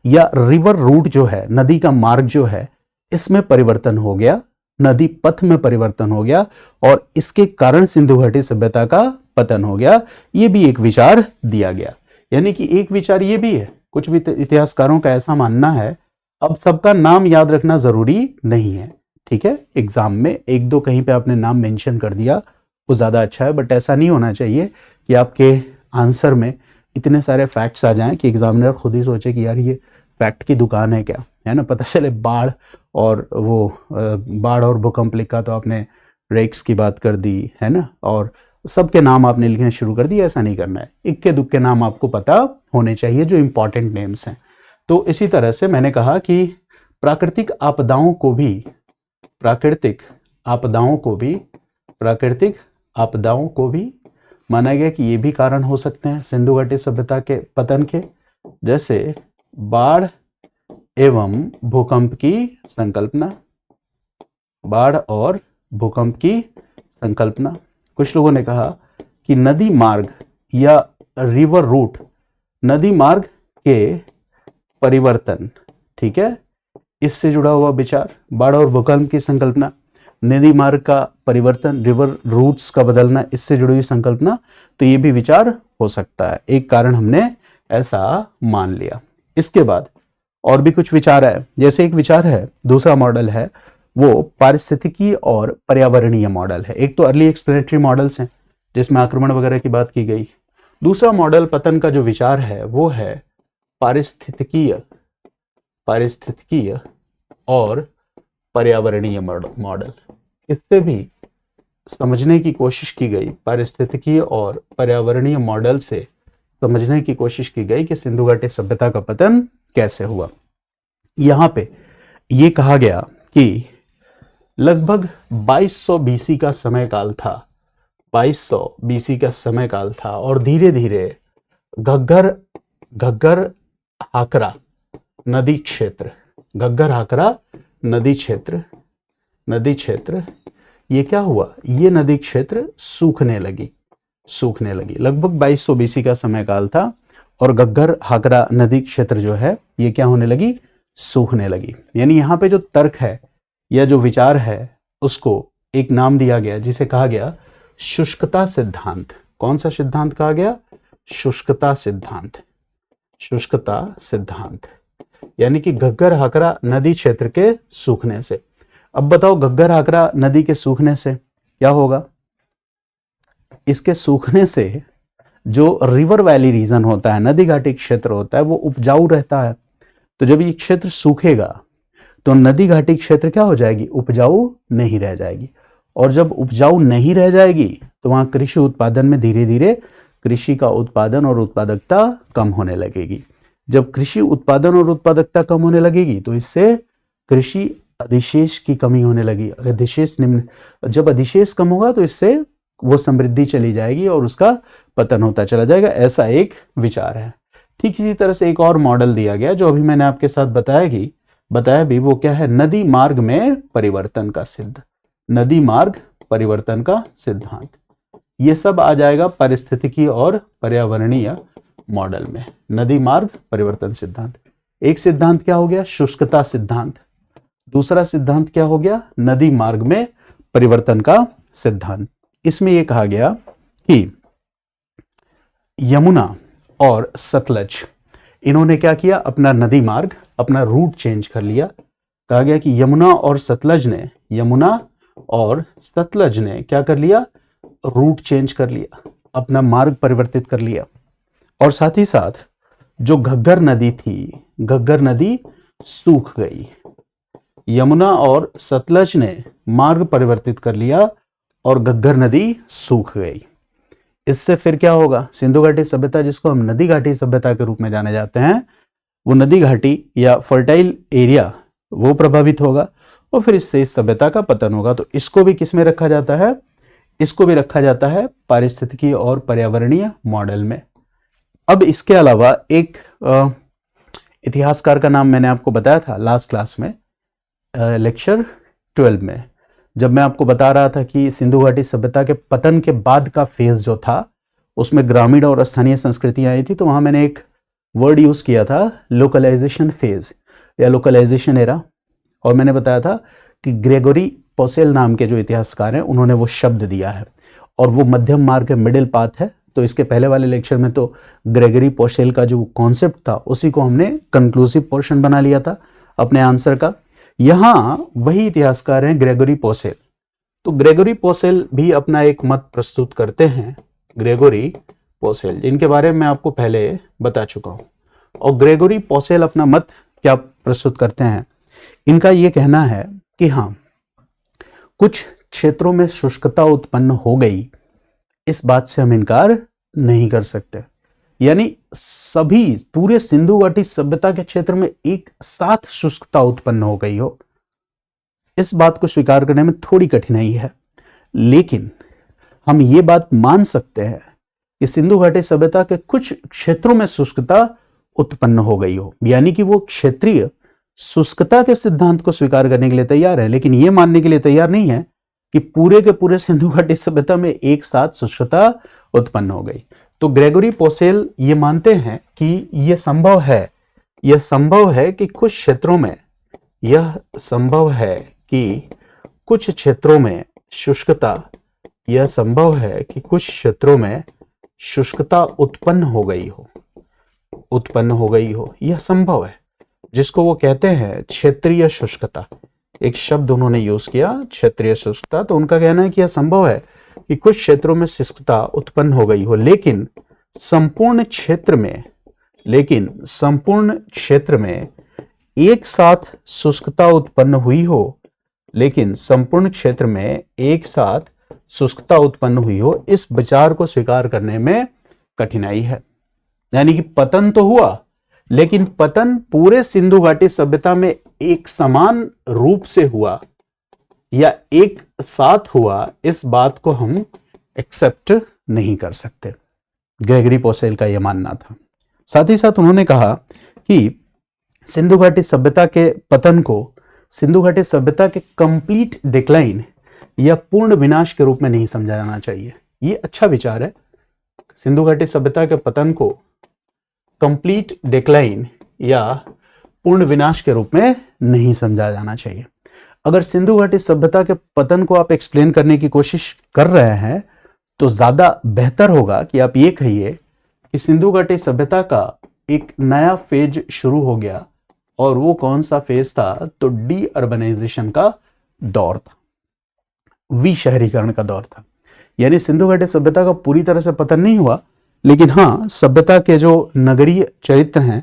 या रिवर रूट जो है, नदी का मार्ग जो है, इसमें परिवर्तन हो गया, नदी पथ में परिवर्तन हो गया, और इसके कारण सिंधु घाटी सभ्यता का पतन हो गया। ये भी एक विचार दिया गया। यानी कि एक विचार ये भी है, कुछ भी इतिहासकारों का ऐसा मानना है। अब सबका नाम याद रखना जरूरी नहीं है, ठीक है। एग्जाम में एक दो कहीं पे आपने नाम मेंशन कर दिया वो ज्यादा अच्छा है, बट ऐसा नहीं होना चाहिए कि आपके आंसर में इतने सारे फैक्ट्स आ जाएं कि एग्जामिनर खुद ही सोचे कि यार ये फैक्ट की दुकान है क्या, है ना। पता चले बाढ़ और भूकंप लिखा तो आपने रेक्स की बात कर दी, है ना, और सबके नाम आपने लिखने शुरू कर दिए। ऐसा नहीं करना है, इक्के दुक्के नाम आपको पता होने चाहिए जो इंपॉर्टेंट नेम्स हैं। तो इसी तरह से मैंने कहा कि प्राकृतिक आपदाओं को भी माना गया कि ये भी कारण हो सकते हैं सिंधु घाटी सभ्यता के पतन के। जैसे बाढ़ एवं भूकंप की संकल्पना, बाढ़ और भूकंप की संकल्पना। कुछ लोगों ने कहा कि नदी मार्ग या रिवर रूट, नदी मार्ग के परिवर्तन, ठीक है, इससे जुड़ा हुआ विचार। बाढ़ और भूकंप की संकल्पना, नदी मार्ग का परिवर्तन, रिवर रूट्स का बदलना, इससे जुड़ी हुई संकल्पना। तो ये भी विचार हो सकता है, एक कारण हमने ऐसा मान लिया। इसके बाद और भी कुछ विचार है। जैसे एक विचार है, दूसरा मॉडल है वो पारिस्थितिकी और पर्यावरणीय मॉडल है। एक तो अर्ली एक्सप्लेनेटरी मॉडल्स हैं जिसमें आक्रमण वगैरह की बात की गई। दूसरा मॉडल पतन का जो विचार है वो है पारिस्थितिकीय और पर्यावरणीय मॉडल। इससे भी समझने की कोशिश की गई, पारिस्थितिकीय और पर्यावरणीय मॉडल से समझने की कोशिश की गई कि सिंधु घाटी सभ्यता का पतन कैसे हुआ। यहां पे ये कहा गया कि लगभग 2200 बीसी का समय काल था, 2200 बीसी का समय काल था, और धीरे धीरे घग्गर हाकरा नदी क्षेत्र ये क्या हुआ, ये नदी क्षेत्र सूखने लगी। लगभग 2200 बीसी का समय काल था, और घग्गर हाकरा नदी क्षेत्र जो है ये क्या होने लगी, सूखने लगी। यानी यहाँ पे जो तर्क है या जो विचार है उसको एक नाम दिया गया जिसे कहा गया शुष्कता सिद्धांत। कौन सा सिद्धांत कहा गया, शुष्कता सिद्धांत। यानी कि घग्गर हाकरा नदी क्षेत्र के सूखने से। अब बताओ, घग्गर हाकरा नदी के सूखने से क्या होगा, इसके सूखने से जो रिवर वैली रीजन होता है, नदी घाटी क्षेत्र होता है, वो उपजाऊ रहता है। तो जब ये क्षेत्र सूखेगा तो नदी घाटी क्षेत्र क्या हो जाएगी, उपजाऊ नहीं रह जाएगी। और जब उपजाऊ नहीं रह जाएगी तो वहां कृषि उत्पादन में धीरे धीरे कृषि का उत्पादन और उत्पादकता कम होने लगेगी। जब कृषि उत्पादन और उत्पादकता कम होने लगेगी तो इससे कृषि अधिशेष की कमी होने लगी। अधिशेष निम्न, जब अधिशेष कम होगा तो इससे वो समृद्धि चली जाएगी और उसका पतन होता चला जाएगा। ऐसा एक विचार है। ठीक इसी तरह से एक और मॉडल दिया गया जो अभी मैंने आपके साथ बताया भी, वो क्या है, नदी मार्ग में परिवर्तन का सिद्ध, नदी मार्ग परिवर्तन का सिद्धांत। ये सब आ जाएगा पारिस्थितिकी और पर्यावरणीय मॉडल में, नदी मार्ग परिवर्तन सिद्धांत। एक सिद्धांत क्या हो गया, शुष्कता सिद्धांत। दूसरा सिद्धांत क्या हो गया, नदी मार्ग में परिवर्तन का सिद्धांत। इसमें यह कहा गया कि यमुना और सतलज, इन्होंने क्या किया, अपना नदी मार्ग, अपना रूट चेंज कर लिया। कहा गया कि यमुना और सतलज ने क्या कर लिया, रूट चेंज कर लिया, अपना मार्ग परिवर्तित कर लिया। और साथ ही साथ जो घग्गर नदी थी, घग्गर नदी सूख गई। यमुना और सतलज ने मार्ग परिवर्तित कर लिया और घग्गर नदी सूख गई। इससे फिर क्या होगा, सिंधु घाटी सभ्यता, जिसको हम नदी घाटी सभ्यता के रूप में जाने जाते हैं, वो नदी घाटी या फर्टाइल एरिया वो प्रभावित होगा और फिर इससे इस सभ्यता का पतन होगा। तो इसको भी किस में रखा जाता है, इसको भी रखा जाता है पारिस्थितिकी और पर्यावरणीय मॉडल में। अब इसके अलावा एक इतिहासकार का नाम मैंने आपको बताया था लास्ट क्लास में, लेक्चर 12 में, जब मैं आपको बता रहा था कि सिंधु घाटी सभ्यता के पतन के बाद का फेज जो था उसमें ग्रामीण और स्थानीय संस्कृतियां आई थी। तो वहां मैंने एक वर्ड यूज किया था, लोकलाइजेशन फेज या लोकलाइजेशन एरा। और मैंने बताया था कि ग्रेगोरी पोसेल नाम के जो इतिहासकार हैं उन्होंने वो शब्द दिया है और वो मध्यम मार्ग है, मिडिल पाथ है। तो इसके पहले वाले लेक्चर में तो ग्रेगरी पोसेल का जो कॉन्सेप्ट था उसी को हमने कंक्लूसिव पोर्शन बना लिया था अपने आंसर का। यहां वही इतिहासकार हैं ग्रेगोरी पोसेल। तो ग्रेगोरी पोसेल भी अपना एक मत प्रस्तुत करते हैं, ग्रेगोरी पोसेल, जिनके बारे में आपको पहले बता चुका हूं। और ग्रेगोरी पोसेल अपना मत क्या प्रस्तुत करते हैं, इनका यह कहना है कि हाँ, कुछ क्षेत्रों में शुष्कता उत्पन्न हो गई, इस बात से हम इनकार नहीं कर सकते। यानी सभी पूरे सिंधु घाटी सभ्यता के क्षेत्र में एक साथ शुष्कता उत्पन्न हो गई हो, इस बात को स्वीकार करने में थोड़ी कठिनाई है। लेकिन हम ये बात मान सकते हैं कि सिंधु घाटी सभ्यता के कुछ क्षेत्रों में शुष्कता उत्पन्न हो गई हो, यानी कि वो क्षेत्रीय शुष्कता के सिद्धांत को स्वीकार करने के लिए तैयार है, लेकिन यह मानने के लिए तैयार नहीं है कि पूरे के पूरे सिंधु घाटी सभ्यता में एक साथ शुष्कता उत्पन्न हो गई। तो ग्रेगोरी पोसेल ये मानते हैं कि यह संभव है कि कुछ क्षेत्रों में, यह संभव है कि कुछ क्षेत्रों में शुष्कता, यह संभव है कि कुछ क्षेत्रों में शुष्कता उत्पन्न हो गई हो, यह संभव है, जिसको वो कहते हैं क्षेत्रीय शुष्कता। एक शब्द उन्होंने यूज किया, क्षेत्रीय शुष्कता। तो उनका कहना है कि यह संभव है कि कुछ क्षेत्रों में शुष्कता उत्पन्न हो गई हो, लेकिन संपूर्ण क्षेत्र में एक साथ शुष्कता उत्पन्न हुई हो, इस विचार को स्वीकार करने में कठिनाई है। यानी कि पतन तो हुआ, लेकिन पतन पूरे सिंधु घाटी सभ्यता में एक समान रूप से हुआ या एक साथ हुआ, इस बात को हम एक्सेप्ट नहीं कर सकते। ग्रेगरी पोसेल का यह मानना था। साथ ही साथ उन्होंने कहा कि सिंधु घाटी सभ्यता के पतन को सिंधु घाटी सभ्यता के कंप्लीट डिक्लाइन या पूर्ण विनाश के रूप में नहीं समझा जाना चाहिए। यह अच्छा विचार है। सिंधु घाटी सभ्यता के पतन को कंप्लीट डिक्लाइन या पूर्ण विनाश के रूप में नहीं समझा जाना चाहिए। अगर सिंधु घाटी सभ्यता के पतन को आप एक्सप्लेन करने की कोशिश कर रहे हैं तो ज्यादा बेहतर होगा कि आप ये कहिए कि सिंधु घाटी सभ्यता का एक नया फेज शुरू हो गया। और वो कौन सा फेज था? तो डी अर्बनाइजेशन का दौर था, विशहरीकरण का दौर था। यानी सिंधु घाटी सभ्यता का पूरी तरह से पतन नहीं हुआ, लेकिन हाँ, सभ्यता के जो नगरीय चरित्र हैं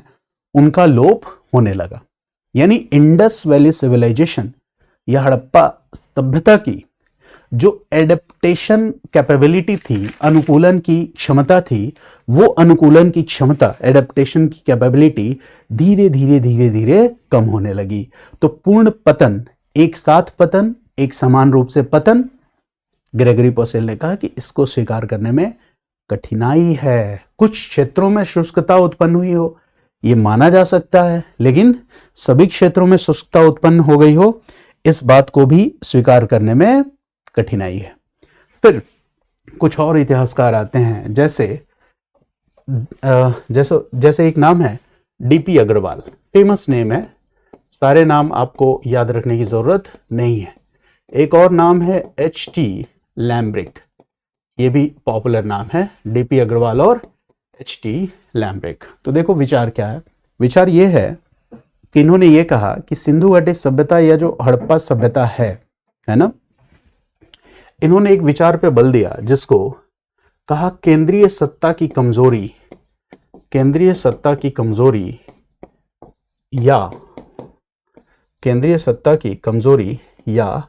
उनका लोप होने लगा। यानी इंडस वैली सिविलाइजेशन या हड़प्पा सभ्यता की जो एडेप्टेशन कैपेबिलिटी थी, अनुकूलन की क्षमता थी, वो अनुकूलन की क्षमता, एडेप्टेशन की कैपेबिलिटी धीरे धीरे कम होने लगी। तो पूर्ण पतन, एक साथ पतन, एक समान रूप से पतन, ग्रेगरी पोसेल ने कहा कि इसको स्वीकार करने में कठिनाई है। कुछ क्षेत्रों में शुष्कता उत्पन्न हुई हो, ये माना जा सकता है, लेकिन सभी क्षेत्रों में शुष्कता उत्पन्न हो गई हो, इस बात को भी स्वीकार करने में कठिनाई है। फिर कुछ और इतिहासकार आते हैं, जैसे एक नाम है डीपी अग्रवाल, फेमस नेम है, सारे नाम आपको याद रखने की जरूरत नहीं है। एक और नाम है एच.टी. लैम्ब्रिक, ये भी पॉपुलर नाम है, डीपी अग्रवाल और एच.टी. लैम्ब्रिक। तो देखो विचार क्या है, विचार ये है कि इन्होंने ये कहा कि सिंधु घाटी सभ्यता या जो हड़प्पा सभ्यता है ना, इन्होंने एक विचार पे बल दिया जिसको कहा केंद्रीय सत्ता की कमजोरी, केंद्रीय सत्ता की कमजोरी या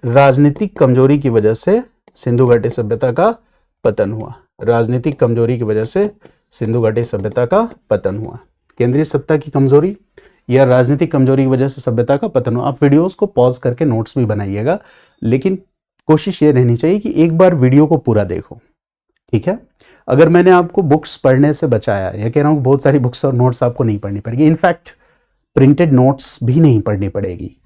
राजनीतिक कमजोरी की वजह से सिंधु घाटी सभ्यता का पतन हुआ। राजनीतिक कमजोरी की वजह से सिंधु घाटी सभ्यता का पतन हुआ। केंद्रीय सत्ता की कमजोरी या राजनीतिक कमजोरी की वजह से सभ्यता का पतन हुआ। आप वीडियोस को पॉज करके नोट्स भी बनाइएगा, लेकिन कोशिश ये रहनी चाहिए कि एक बार वीडियो को पूरा देखो, ठीक है। अगर मैंने आपको बुक्स पढ़ने से बचाया, या कह रहा हूं बहुत सारी बुक्स और नोट्स आपको नहीं पढ़नी पड़ेगी, इनफैक्ट प्रिंटेड नोट्स भी नहीं पढ़नी पड़ेगी,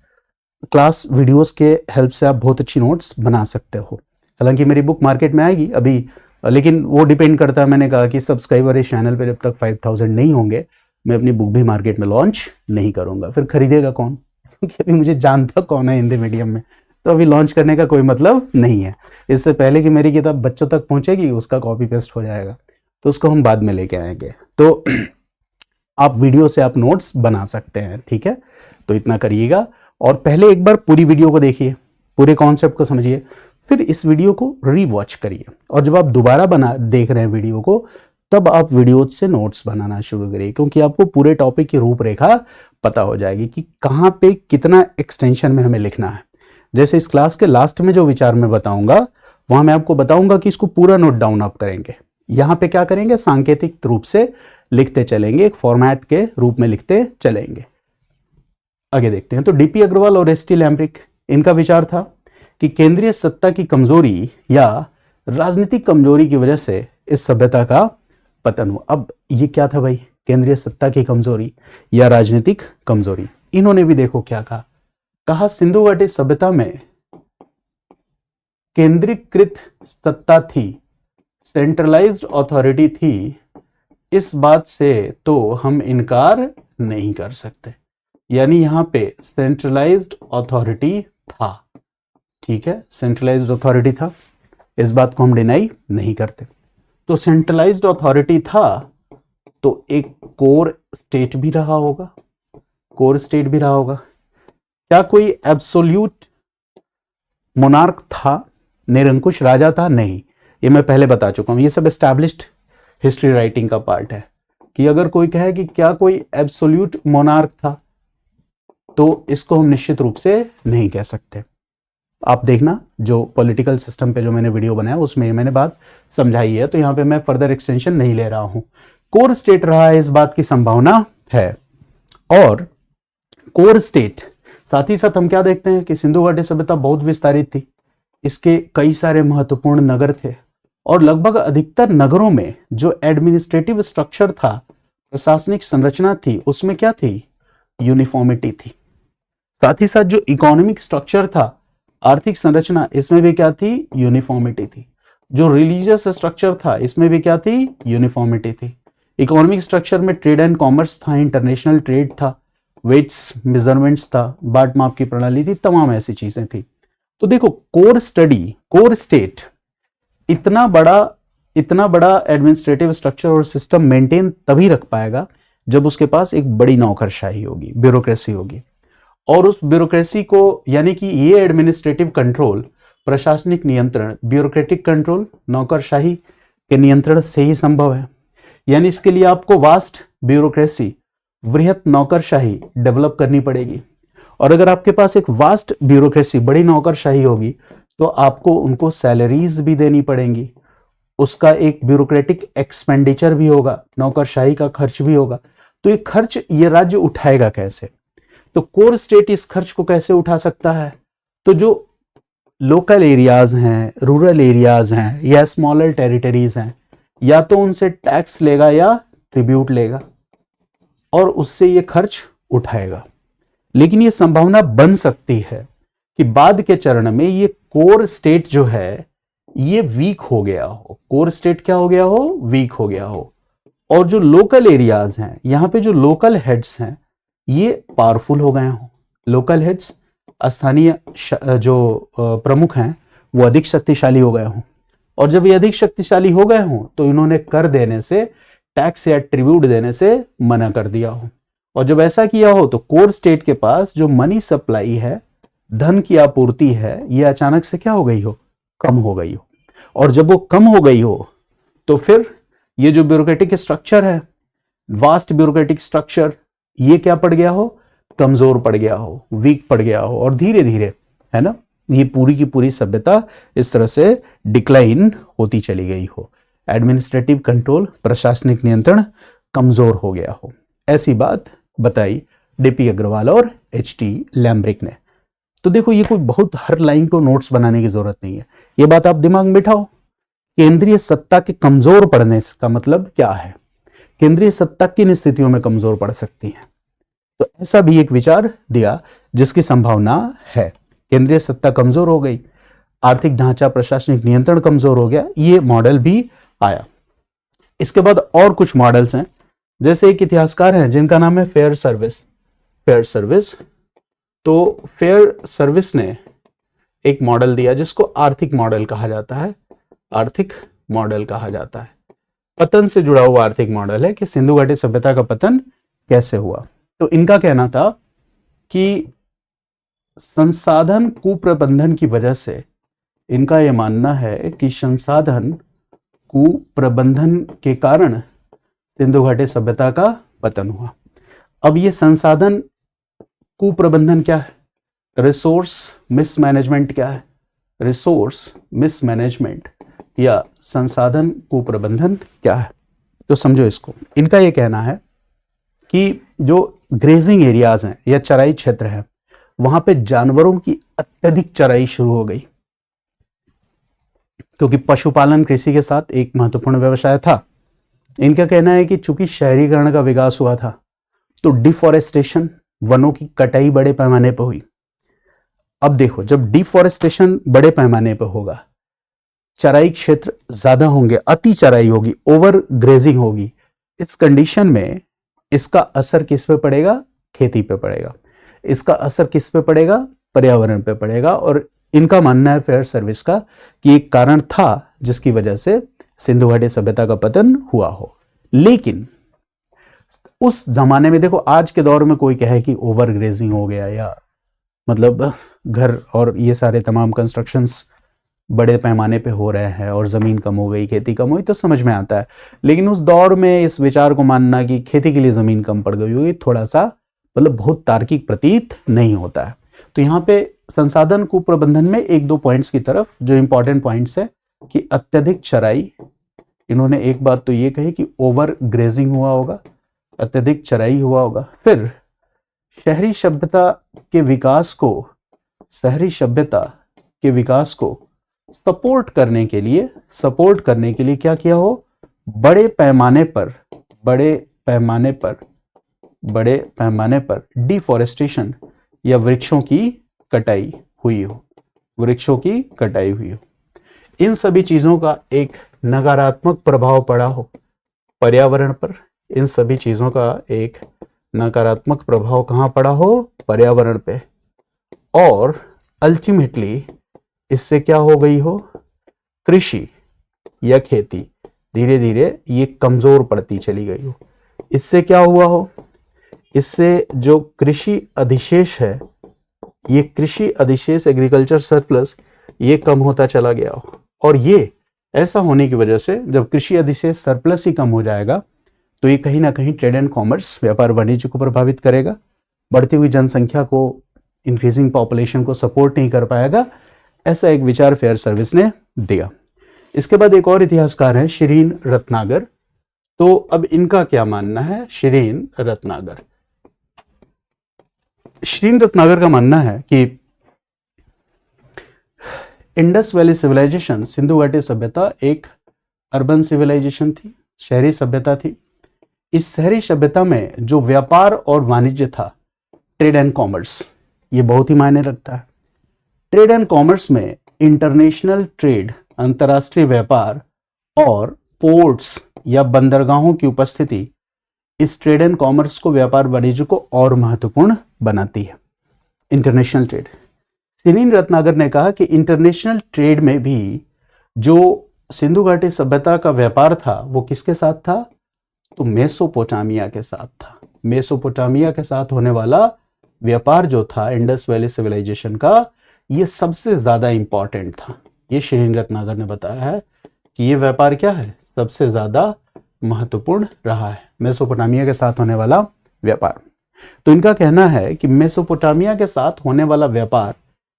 क्लास वीडियोस के हेल्प से आप बहुत अच्छी नोट्स बना सकते हो। हालांकि मेरी बुक मार्केट में आएगी अभी, लेकिन वो डिपेंड करता है, मैंने कहा कि सब्सक्राइबर इस चैनल पे जब तक 5000 नहीं होंगे मैं अपनी बुक भी मार्केट में लॉन्च नहीं करूंगा। फिर खरीदेगा कौन, क्योंकि अभी मुझे जानता कौन है हिंदी मीडियम में, तो अभी लॉन्च करने का कोई मतलब नहीं है। इससे पहले कि मेरी किताब बच्चों तक पहुंचेगी उसका कॉपी पेस्ट हो जाएगा, तो उसको हम बाद में लेके आएंगे। तो आप वीडियो से आप नोट्स बना सकते हैं, ठीक है। तो इतना करिएगा, और पहले एक बार पूरी वीडियो को देखिए, पूरे कॉन्सेप्ट को समझिए, फिर इस वीडियो को रीवॉच करिए, और जब आप दोबारा देख रहे हैं वीडियो को, तब आप वीडियो से नोट्स बनाना शुरू करिए, क्योंकि आपको पूरे टॉपिक की रूपरेखा पता हो जाएगी कि कहाँ पे कितना एक्सटेंशन में हमें लिखना है। जैसे इस क्लास के लास्ट में जो विचार मैं बताऊंगा, वहां मैं आपको बताऊंगा कि इसको पूरा नोट डाउन आप करेंगे। यहाँ पे क्या करेंगे, सांकेतिक रूप से लिखते चलेंगे, एक फॉर्मेट के रूप में लिखते चलेंगे। आगे देखते हैं। तो डीपी अग्रवाल और एच.टी. लैम्ब्रिक, इनका विचार था कि केंद्रीय सत्ता की कमजोरी या राजनीतिक कमजोरी की वजह से इस सभ्यता का पतन हुआ। अब ये क्या था भाई, केंद्रीय सत्ता की कमजोरी या राजनीतिक कमजोरी। इन्होंने भी देखो क्या कहा सिंधु घाटी सभ्यता में केंद्रीकृत सत्ता थी, सेंट्रलाइज्ड अथॉरिटी थी, इस बात से तो हम इनकार नहीं कर सकते। यानी यहां पे सेंट्रलाइज्ड अथॉरिटी था, ठीक है, सेंट्रलाइज्ड अथॉरिटी था, इस बात को हम डिनाई नहीं करते। तो सेंट्रलाइज्ड अथॉरिटी था, तो एक कोर स्टेट भी रहा होगा, कोर स्टेट भी रहा होगा। क्या कोई एब्सोल्यूट मोनार्क था, निरंकुश राजा था? नहीं, ये मैं पहले बता चुका हूं, ये सब एस्टैब्लिश्ड हिस्ट्री राइटिंग का पार्ट है कि अगर कोई कहे कि क्या कोई एब्सोल्यूट मोनार्क था, तो इसको हम निश्चित रूप से नहीं कह सकते। आप देखना जो पॉलिटिकल सिस्टम पे जो मैंने वीडियो बनाया उसमें मैंने बात समझाई है, तो यहां पे मैं फर्दर एक्सटेंशन नहीं ले रहा हूं। कोर स्टेट रहा है, इस बात की संभावना है। और कोर स्टेट, साथ ही साथ हम क्या देखते हैं कि सिंधु घाटी सभ्यता बहुत विस्तारित थी, इसके कई सारे महत्वपूर्ण नगर थे, और लगभग अधिकतर नगरों में जो एडमिनिस्ट्रेटिव स्ट्रक्चर था, प्रशासनिक संरचना थी, उसमें क्या थी, यूनिफॉर्मिटी थी। साथ ही साथ जो इकोनॉमिक स्ट्रक्चर था, आर्थिक संरचना, इसमें भी क्या थी, यूनिफॉर्मिटी थी। जो रिलीजियस स्ट्रक्चर था, इसमें भी क्या थी, यूनिफॉर्मिटी थी। इकोनॉमिक स्ट्रक्चर में ट्रेड एंड कॉमर्स था, इंटरनेशनल ट्रेड था, वेट्स मेजरमेंट्स था, बाट माप की प्रणाली थी, तमाम ऐसी चीजें थी। तो देखो कोर स्टेट इतना बड़ा एडमिनिस्ट्रेटिव स्ट्रक्चर और सिस्टम मेंटेन तभी रख पाएगा जब उसके पास एक बड़ी नौकरशाही होगी, ब्यूरोक्रेसी होगी। और उस ब्यूरोक्रेसी को, यानी कि ये एडमिनिस्ट्रेटिव कंट्रोल प्रशासनिक नियंत्रण, ब्यूरोक्रेटिक कंट्रोल, नौकरशाही के नियंत्रण से ही संभव है। यानी इसके लिए आपको वास्ट ब्यूरोक्रेसी, वृहत नौकरशाही डेवलप करनी पड़ेगी। और अगर आपके पास एक वास्ट ब्यूरोक्रेसी, बड़ी नौकरशाही होगी, तो आपको उनको सैलरीज भी देनी पड़ेंगी, उसका एक ब्यूरोक्रेटिक एक्सपेंडिचर भी होगा, नौकरशाही का खर्च भी होगा। तो ये खर्च ये राज्य उठाएगा कैसे? तो कोर स्टेट इस खर्च को कैसे उठा सकता है? तो जो लोकल एरियाज हैं, रूरल एरियाज हैं या स्मॉलर टेरिटरीज हैं, या तो उनसे टैक्स लेगा या ट्रिब्यूट लेगा और उससे ये खर्च उठाएगा। लेकिन ये संभावना बन सकती है कि बाद के चरण में ये कोर स्टेट जो है ये वीक हो गया हो। कोर स्टेट क्या हो गया हो? वीक हो गया हो। और जो लोकल एरियाज हैं, यहां पे जो लोकल हेड्स हैं ये पावरफुल हो गए हो। लोकल हेड्स, स्थानीय जो प्रमुख हैं वो अधिक शक्तिशाली हो गए हों। और जब ये अधिक शक्तिशाली हो गए हों तो इन्होंने कर देने से, टैक्स या ट्रिब्यूट देने से मना कर दिया हो। और जब ऐसा किया हो तो कोर स्टेट के पास जो मनी सप्लाई है, धन की आपूर्ति है, ये अचानक से क्या हो गई हो? कम हो गई हो। और जब वो कम हो गई हो तो फिर ये जो ब्यूरोक्रेटिक स्ट्रक्चर है, वास्ट ब्यूरोक्रेटिक स्ट्रक्चर, ये क्या पड़ गया हो? कमजोर पड़ गया हो, वीक पड़ गया हो। और धीरे धीरे, है ना, ये पूरी की पूरी सभ्यता इस तरह से डिक्लाइन होती चली गई हो। एडमिनिस्ट्रेटिव कंट्रोल, प्रशासनिक नियंत्रण कमजोर हो गया हो। ऐसी बात बताई डीपी अग्रवाल और एचटी लैम्ब्रिक ने। तो देखो, ये कोई बहुत हर लाइन को नोट्स बनाने की जरूरत नहीं है, ये बात आप दिमाग में बिठाओ। केंद्रीय सत्ता के कमजोर पड़ने का मतलब क्या है? केंद्रीय सत्ता किन स्थितियों में कमजोर पड़ सकती है? तो ऐसा भी एक विचार दिया जिसकी संभावना है। केंद्रीय सत्ता कमजोर हो गई, आर्थिक ढांचा, प्रशासनिक नियंत्रण कमजोर हो गया, ये मॉडल भी आया। इसके बाद और कुछ मॉडल्स हैं, जैसे एक इतिहासकार हैं जिनका नाम है फेयर सर्विस। फेयर सर्विस, तो फेयर सर्विस ने एक मॉडल दिया जिसको आर्थिक मॉडल कहा जाता है। आर्थिक मॉडल कहा जाता है, पतन से जुड़ा हुआ आर्थिक मॉडल है कि सिंधु घाटी सभ्यता का पतन कैसे हुआ। तो इनका कहना था कि संसाधन कुप्रबंधन की वजह से, इनका यह मानना है कि संसाधन कुप्रबंधन के कारण सिंधु घाटी सभ्यता का पतन हुआ। अब ये संसाधन कुप्रबंधन क्या है? रिसोर्स मिसमैनेजमेंट क्या है? रिसोर्स मिसमैनेजमेंट या संसाधन कुप्रबंधन क्या है? तो समझो इसको। इनका यह कहना है कि जो ग्रेजिंग एरियाज हैं या चराई क्षेत्र है, वहां पे जानवरों की अत्यधिक चराई शुरू हो गई, क्योंकि पशुपालन कृषि के साथ एक महत्वपूर्ण व्यवसाय था। इनका कहना है कि चूंकि शहरीकरण का विकास हुआ था तो डिफॉरेस्टेशन, वनों की कटाई बड़े पैमाने पर हुई। अब देखो, जब डिफॉरेस्टेशन बड़े पैमाने पर होगा, चराई क्षेत्र ज्यादा होंगे, अति चराई होगी, ओवर ग्रेजिंग होगी, इस कंडीशन में इसका असर किस पे पड़ेगा? खेती पे पड़ेगा। इसका असर किस पे पड़ेगा? पर्यावरण पे पड़ेगा। और इनका मानना है फेयर सर्विस का कि एक कारण था जिसकी वजह से सिंधु घाटी सभ्यता का पतन हुआ हो। लेकिन उस जमाने में देखो, आज के दौर में कोई कहे कि ओवर ग्रेजिंग हो गया या मतलब घर और ये सारे तमाम कंस्ट्रक्शंस बड़े पैमाने पे हो रहे हैं और जमीन कम हो गई, खेती कम हुई, तो समझ में आता है। लेकिन उस दौर में इस विचार को मानना कि खेती के लिए जमीन कम पड़ गई होगी, थोड़ा सा मतलब बहुत तार्किक प्रतीत नहीं होता है। तो यहाँ पे संसाधन कुप्रबंधन में एक दो पॉइंट्स की तरफ जो इंपॉर्टेंट पॉइंट्स है कि अत्यधिक चराई, इन्होंने एक बात तो ये कही कि ओवर ग्रेजिंग हुआ होगा, अत्यधिक चराई हुआ होगा। फिर शहरी सभ्यता के विकास को, शहरी सभ्यता के विकास को सपोर्ट करने के लिए क्या किया हो? बड़े पैमाने पर डिफॉरेस्टेशन या वृक्षों की कटाई हुई हो। इन सभी चीजों का एक नकारात्मक प्रभाव पड़ा हो पर्यावरण पर। इन सभी चीजों का एक नकारात्मक प्रभाव कहां पड़ा हो? पर्यावरण पे। और अल्टीमेटली इससे क्या हो गई हो? कृषि या खेती धीरे धीरे ये कमजोर पड़ती चली गई हो। इससे क्या हुआ हो? इससे जो कृषि अधिशेष है, ये कृषि अधिशेष, एग्रीकल्चर सरप्लस, ये कम होता चला गया हो। और ये ऐसा होने की वजह से जब कृषि अधिशेष सरप्लस ही कम हो जाएगा तो ये कहीं ना कहीं ट्रेड एंड कॉमर्स, व्यापार वाणिज्य को प्रभावित करेगा। बढ़ती हुई जनसंख्या को, इंक्रीजिंग पॉपुलेशन को सपोर्ट नहीं कर पाएगा, ऐसा एक विचार फेयर सर्विस ने दिया। इसके बाद एक और इतिहासकार है शिरीन रत्नागर। तो अब इनका क्या मानना है? शिरीन रत्नागर का मानना है कि इंडस वैली सिविलाइजेशन, सिंधु घाटी सभ्यता एक अर्बन सिविलाइजेशन थी, शहरी सभ्यता थी। इस शहरी सभ्यता में जो व्यापार और वाणिज्य था, ट्रेड एंड कॉमर्स, ये बहुत ही मायने रखता है। ट्रेड एंड कॉमर्स में इंटरनेशनल ट्रेड, अंतर्राष्ट्रीय व्यापार और पोर्ट्स या बंदरगाहों की उपस्थिति इस ट्रेड एंड कॉमर्स को, व्यापार वाणिज्य को और महत्वपूर्ण बनाती है। इंटरनेशनल ट्रेड, शिरीन रत्नागर ने कहा कि इंटरनेशनल ट्रेड में भी जो सिंधु घाटी सभ्यता का व्यापार था वो किसके साथ था? तो मेसोपोटामिया के साथ था। मेसोपोटामिया के साथ होने वाला व्यापार जो था इंडस वैली सिविलाइजेशन का, ये सबसे ज्यादा इंपॉर्टेंट था। ये शिरीन रत्नागर ने बताया है कि ये व्यापार क्या है, सबसे ज्यादा महत्वपूर्ण रहा है, मेसोपोटामिया के साथ होने वाला व्यापार। तो इनका कहना है कि मेसोपोटामिया के साथ होने वाला व्यापार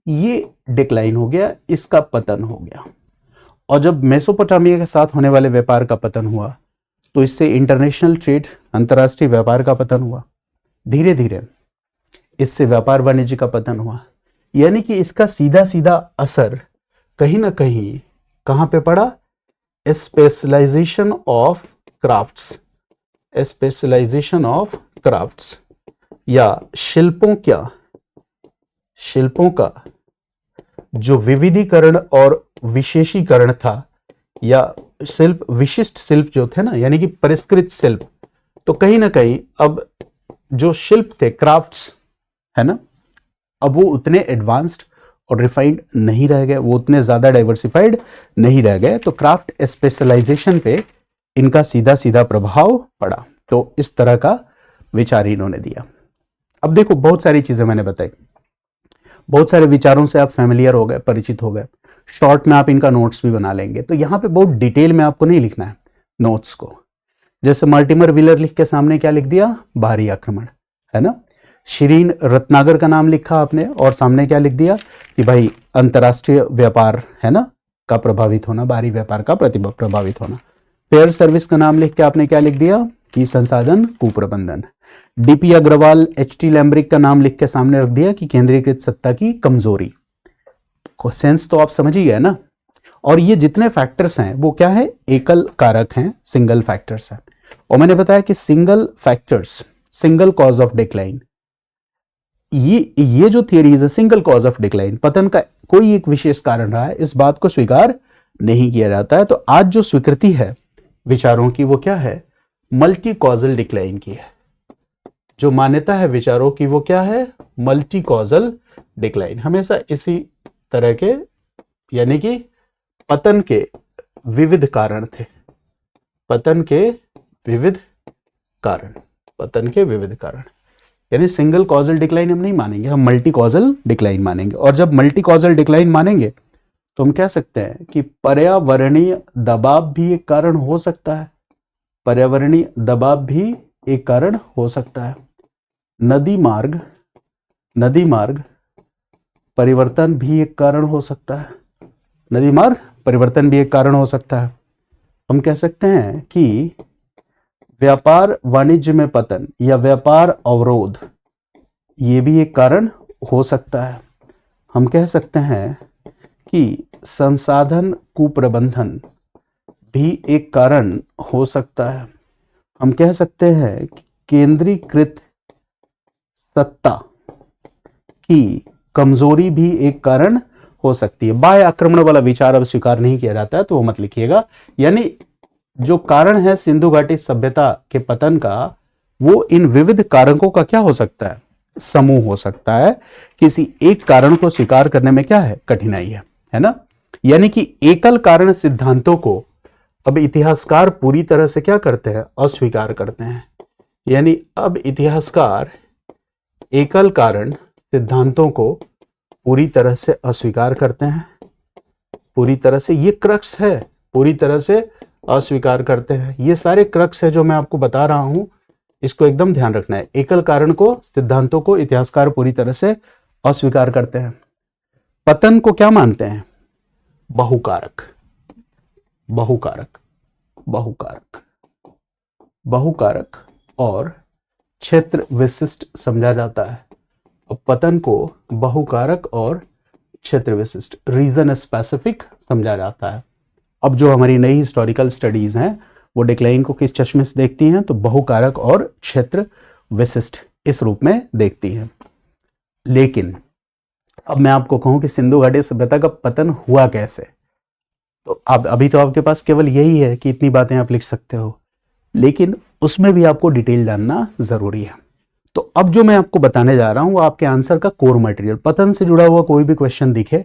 ये डिक्लाइन हो गया, इसका पतन हो गया। और जब मेसोपोटामिया के साथ होने वाले व्यापार का पतन हुआ तो इससे इंटरनेशनल ट्रेड, अंतर्राष्ट्रीय व्यापार का पतन हुआ। धीरे धीरे इससे व्यापार वाणिज्य का पतन हुआ। यानी कि इसका सीधा सीधा असर कहीं ना कहीं कहां पे पड़ा? Specialisation of crafts, specialisation of crafts या शिल्पों का जो विविधीकरण और विशेषीकरण था, या शिल्प, विशिष्ट शिल्प जो थे ना, यानी कि परिष्कृत शिल्प। तो कहीं ना कहीं अब जो शिल्प थे, क्राफ्ट्स है ना, अब वो उतने एडवांस्ड और रिफाइंड नहीं रह गए, वो उतने ज्यादा डाइवर्सिफाइड नहीं रह गए। तो क्राफ्ट स्पेशलाइजेशन पे इनका सीधा सीधा प्रभाव पड़ा। तो इस तरह का विचार इन्होंने दिया। अब देखो, बहुत सारी चीजें मैंने बताई, बहुत सारे विचारों से आप फैमिलियर हो गए, परिचित हो गए। शॉर्ट में आप इनका नोट्स भी बना लेंगे। तो यहां पे बहुत डिटेल में आपको नहीं लिखना है नोट्स को। जैसे मल्टीमर व्हीलर लिख के सामने क्या लिख दिया? बाहरी आक्रमण, है ना। शिरीन रत्नागर का नाम लिखा आपने और सामने क्या लिख दिया कि भाई अंतर्राष्ट्रीय व्यापार है ना का प्रभावित होना, बाहरी व्यापार का प्रभावित होना। फेयर सर्विस का नाम लिख के आपने क्या लिख दिया कि संसाधन कुप्रबंधन। डीपी अग्रवाल, एचटी लैम्ब्रिक का नाम लिख के सामने रख दिया कि केंद्रीकृत सत्ता की कमजोरी। सेंस तो आप समझ ही गए ना। और ये जितने फैक्टर्स हैं वो क्या है? एकल कारक हैं, सिंगल फैक्टर्स हैं। और मैंने बताया कि single factors, single cause of decline, ये जो थियरीज है, सिंगल कॉज ऑफ डिक्लाइन, पतन का कोई एक विशेष कारण रहा है, इस बात को स्वीकार नहीं किया जाता है। तो आज जो स्वीकृति है विचारों की वो क्या है? मल्टी कॉजल डिक्लाइन की है। जो मान्यता है विचारों की वो क्या है? Multi causal decline. हमेशा इसी तरह के, यानी कि पतन के विविध कारण थे, पतन के विविध कारण, पतन के विविध कारण। यानी सिंगल कॉजल डिक्लाइन हम नहीं मानेंगे, हम मल्टी कॉजल डिक्लाइन मानेंगे। और जब मल्टी कॉजल डिक्लाइन मानेंगे तो हम कह सकते हैं कि पर्यावरणीय दबाव भी एक कारण हो सकता है, पर्यावरणीय दबाव भी एक कारण हो सकता है। नदी मार्ग परिवर्तन भी एक कारण हो सकता है, नदी मार्ग परिवर्तन भी एक कारण हो सकता है। हम कह सकते हैं कि व्यापार वाणिज्य में पतन या व्यापार अवरोध ये भी एक कारण हो सकता है। हम कह सकते हैं कि संसाधन कुप्रबंधन भी एक कारण हो सकता है। हम कह सकते हैं कि केंद्रीकृत सत्ता की कमजोरी भी एक कारण हो सकती है। बाह्य आक्रमण वाला विचार अब स्वीकार नहीं किया जाता है तो वो मत लिखिएगा। यानी जो कारण है सिंधु घाटी सभ्यता के पतन का, वो इन विविध कारकों का क्या हो सकता है? समूह हो सकता है। किसी एक कारण को स्वीकार करने में क्या है? कठिनाई है ना। यानी कि एकल कारण सिद्धांतों को अब इतिहासकार पूरी तरह से क्या करते हैं? अस्वीकार करते हैं। यानी अब इतिहासकार एकल कारण सिद्धांतों को पूरी तरह से अस्वीकार करते हैं पूरी तरह से, ये क्रक्स है, पूरी तरह से अस्वीकार करते हैं। ये सारे क्रक्स है जो मैं आपको बता रहा हूं, इसको एकदम ध्यान रखना है। एकल कारण को, सिद्धांतों को इतिहासकार पूरी तरह से अस्वीकार करते हैं। पतन को क्या मानते हैं? बहुकारक, बहुकारक, बहुकारक, बहुकारक और क्षेत्र विशिष्ट समझा जाता है। अब पतन को बहुकारक और क्षेत्र विशिष्ट, रीजन स्पेसिफिक समझा जाता है। अब जो हमारी नई हिस्टोरिकल स्टडीज हैं वो डिक्लाइन को किस चश्मे से देखती हैं? तो बहुकारक और क्षेत्र विशिष्ट इस रूप में देखती हैं। लेकिन अब मैं आपको कहूं कि सिंधु घाटी सभ्यता का पतन हुआ कैसे, तो अब अभी तो आपके पास केवल यही है कि इतनी बातें आप लिख सकते हो, लेकिन उसमें भी आपको डिटेल जानना जरूरी है। तो अब जो मैं आपको बताने जा रहा हूं वो आपके आंसर का कोर मटेरियल। पतन से जुड़ा हुआ कोई भी क्वेश्चन दिखे,